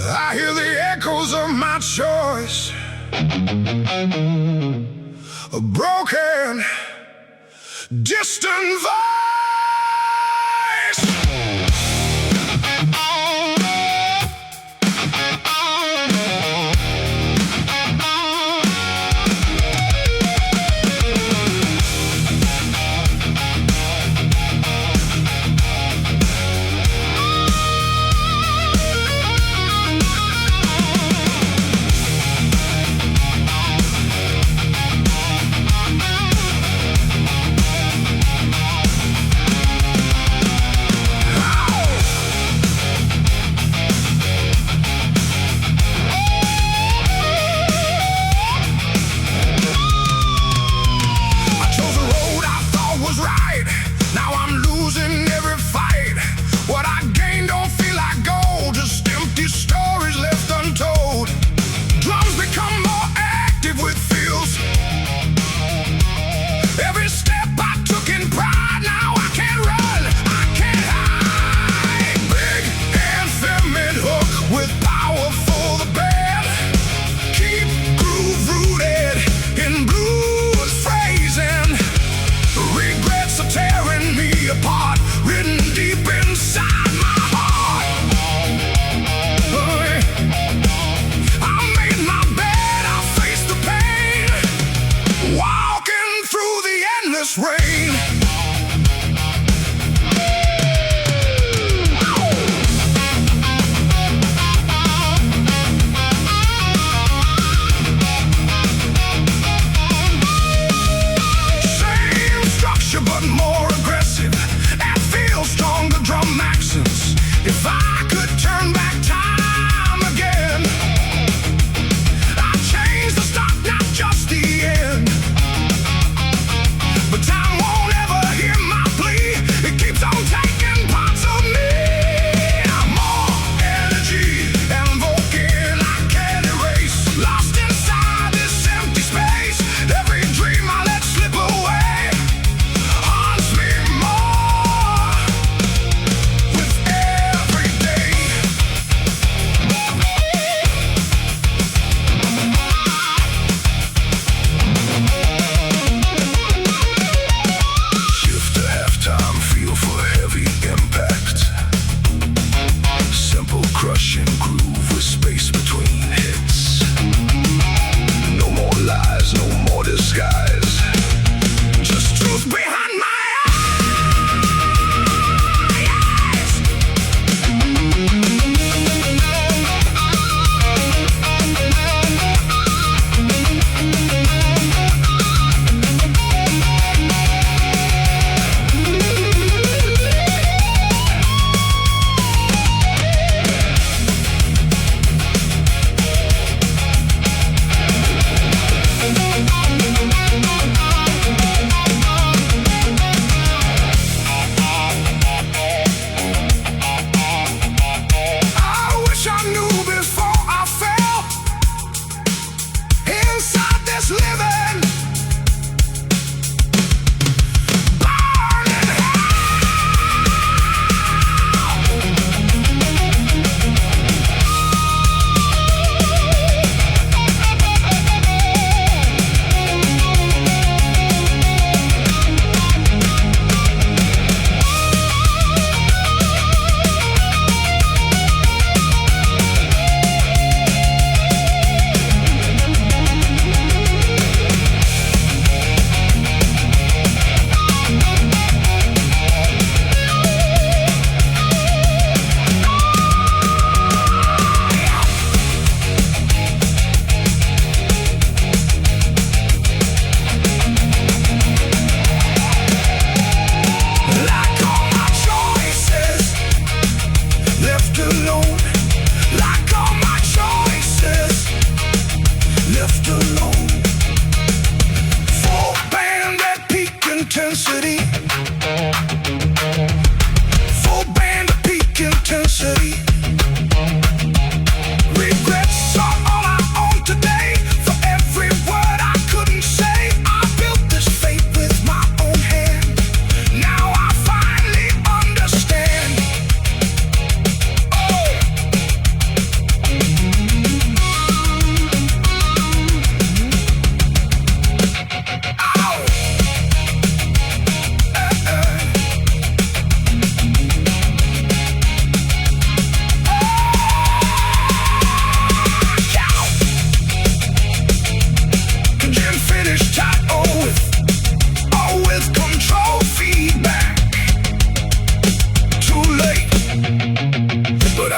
[SPEAKER 1] I hear the echoes of my choice, a broken, distant voice.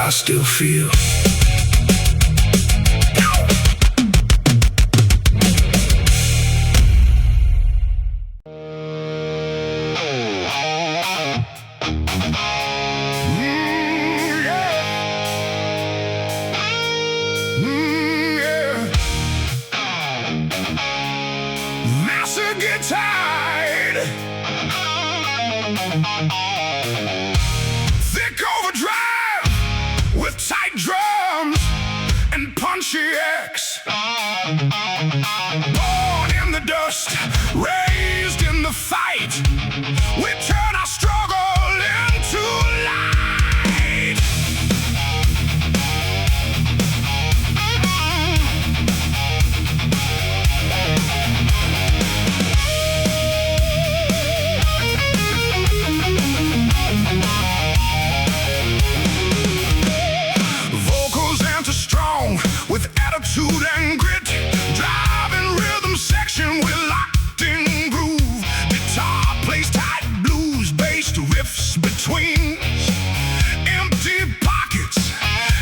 [SPEAKER 1] I still feel. Get tired. Thick overdrive with tight drums and punchy X. Born in the dust, raised in the fight. We turn our struggle into light. With attitude and grit, driving rhythm section, we're locked in groove. Guitar plays tight, blues based riffs between. Empty pockets,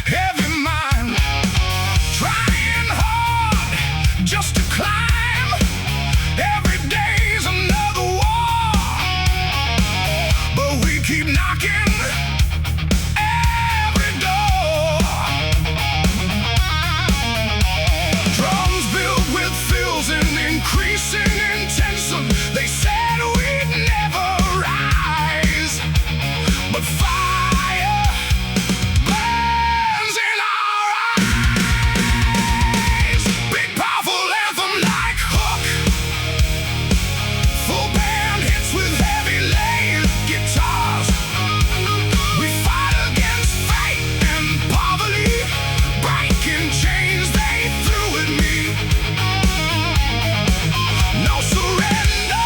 [SPEAKER 1] heavy mind, trying hard just to climb. Every day's another war, but we keep knocking. They said we'd never rise, but fire burns in our eyes. Big powerful anthem like Hook, full band hits with heavy layered guitars. We fight against fate and poverty, breaking chains they threw at me. No surrender,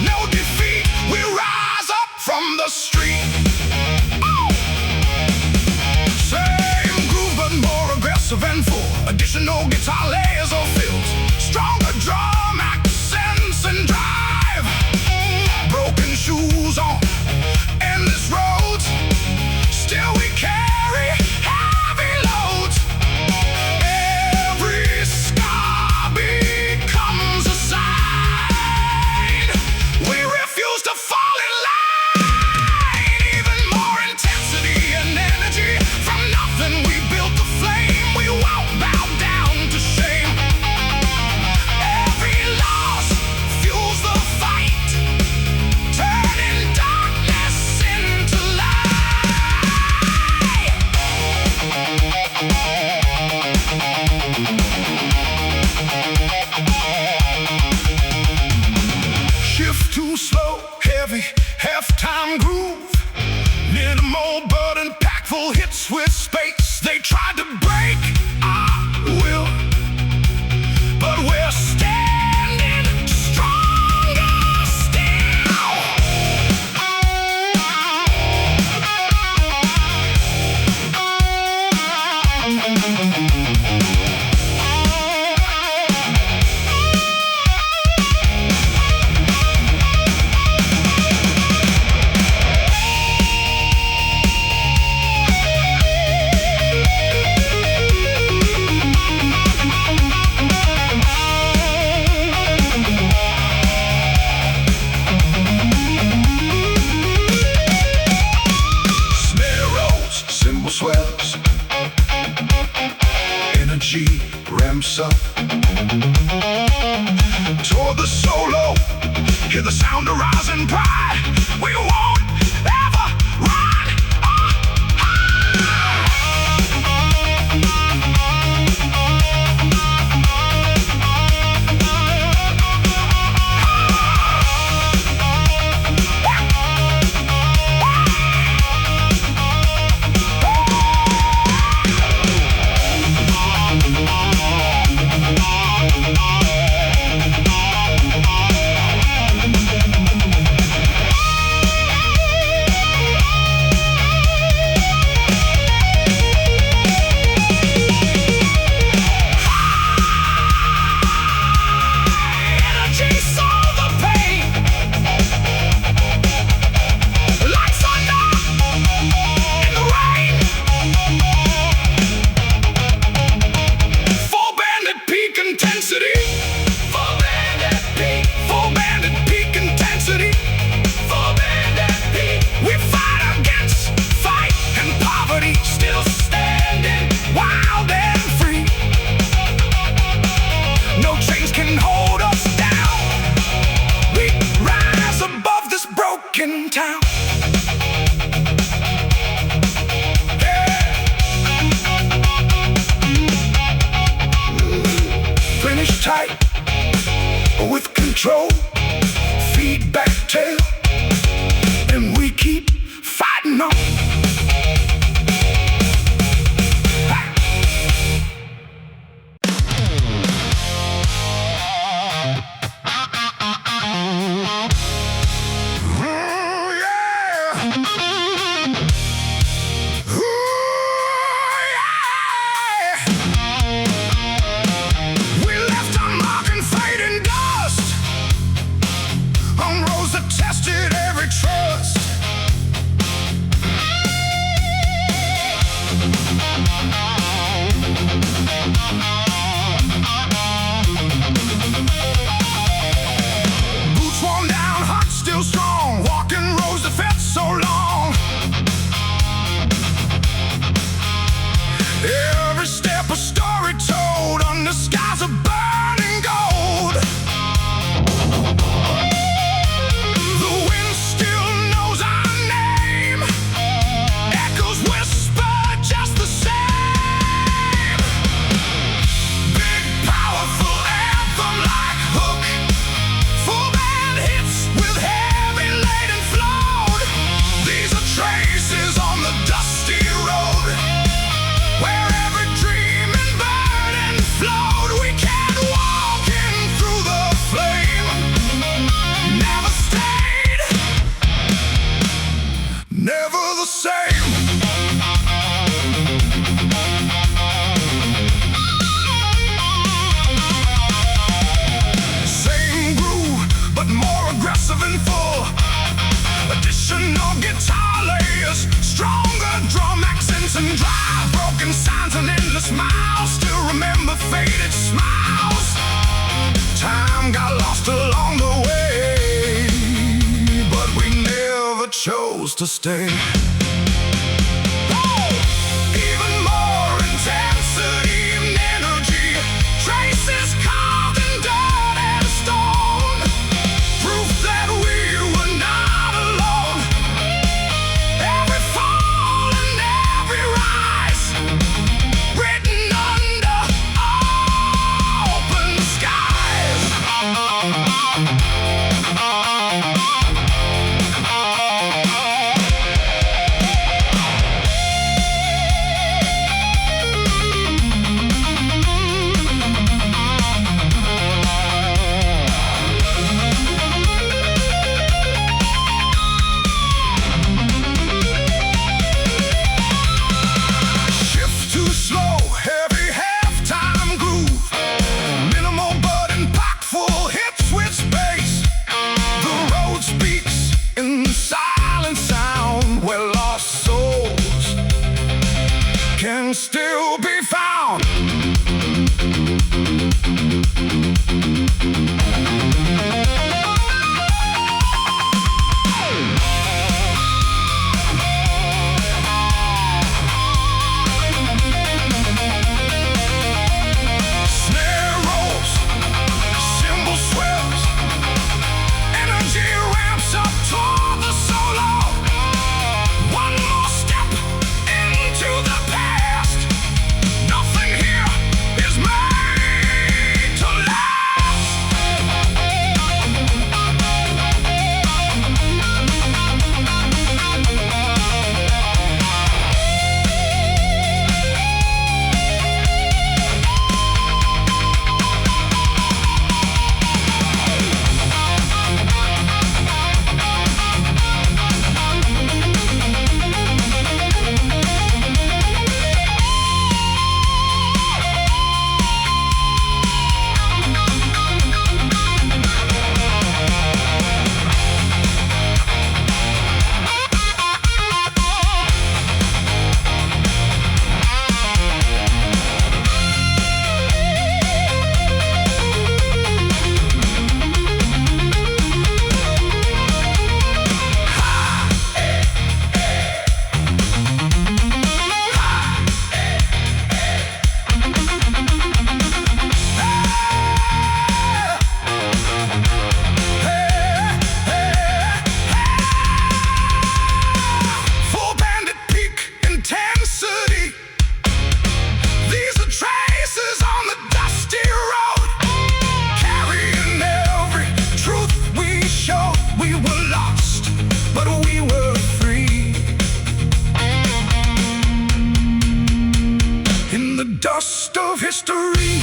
[SPEAKER 1] no defeat, we rise up from the street. Oh! Same groove but more aggressive and full. Additional guitar layers or fills, stronger drum accents and drive. Broken shoes on endless roads, still we carry heavy loads. Every scar becomes a sign. We refuse to fall in line. Even more intensity and energy. From nothing we built the flame. We won't bow down to shame. Every loss fuels the fight, turning darkness into light. Shift too slow, heavy, half-time groove. Minimal but impactful hits with space. They tried to break our will, but we're standing stronger still. Snare rolls, cymbal swells, energy ramps up. Toward the solo, hear the sound of rising pride. We won't ever run or hide. tight with control, feedback tail, and we keep fighting on. Tested every trust. Boots worn down, heart still strong, walking roads that felt so long. Every step a story told under skies of burning gold. Never the same. Same groove, but more aggressive and full. Additional guitar layers, stronger drum accents and drive. Broken signs and endless miles. Still remember faded smiles. Time got lost along the way, but we never chose to stay. Even more intensity and energy, traces carved in dirt and stone, proof that we were not alone. Every fall and every rise, written under open skies. dust of history.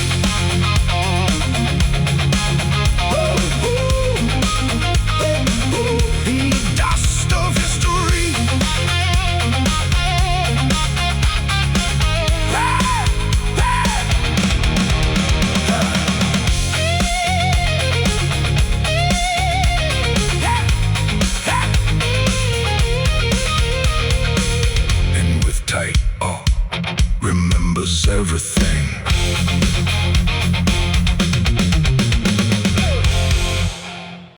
[SPEAKER 1] Dust of history. And with tight, remembers everything.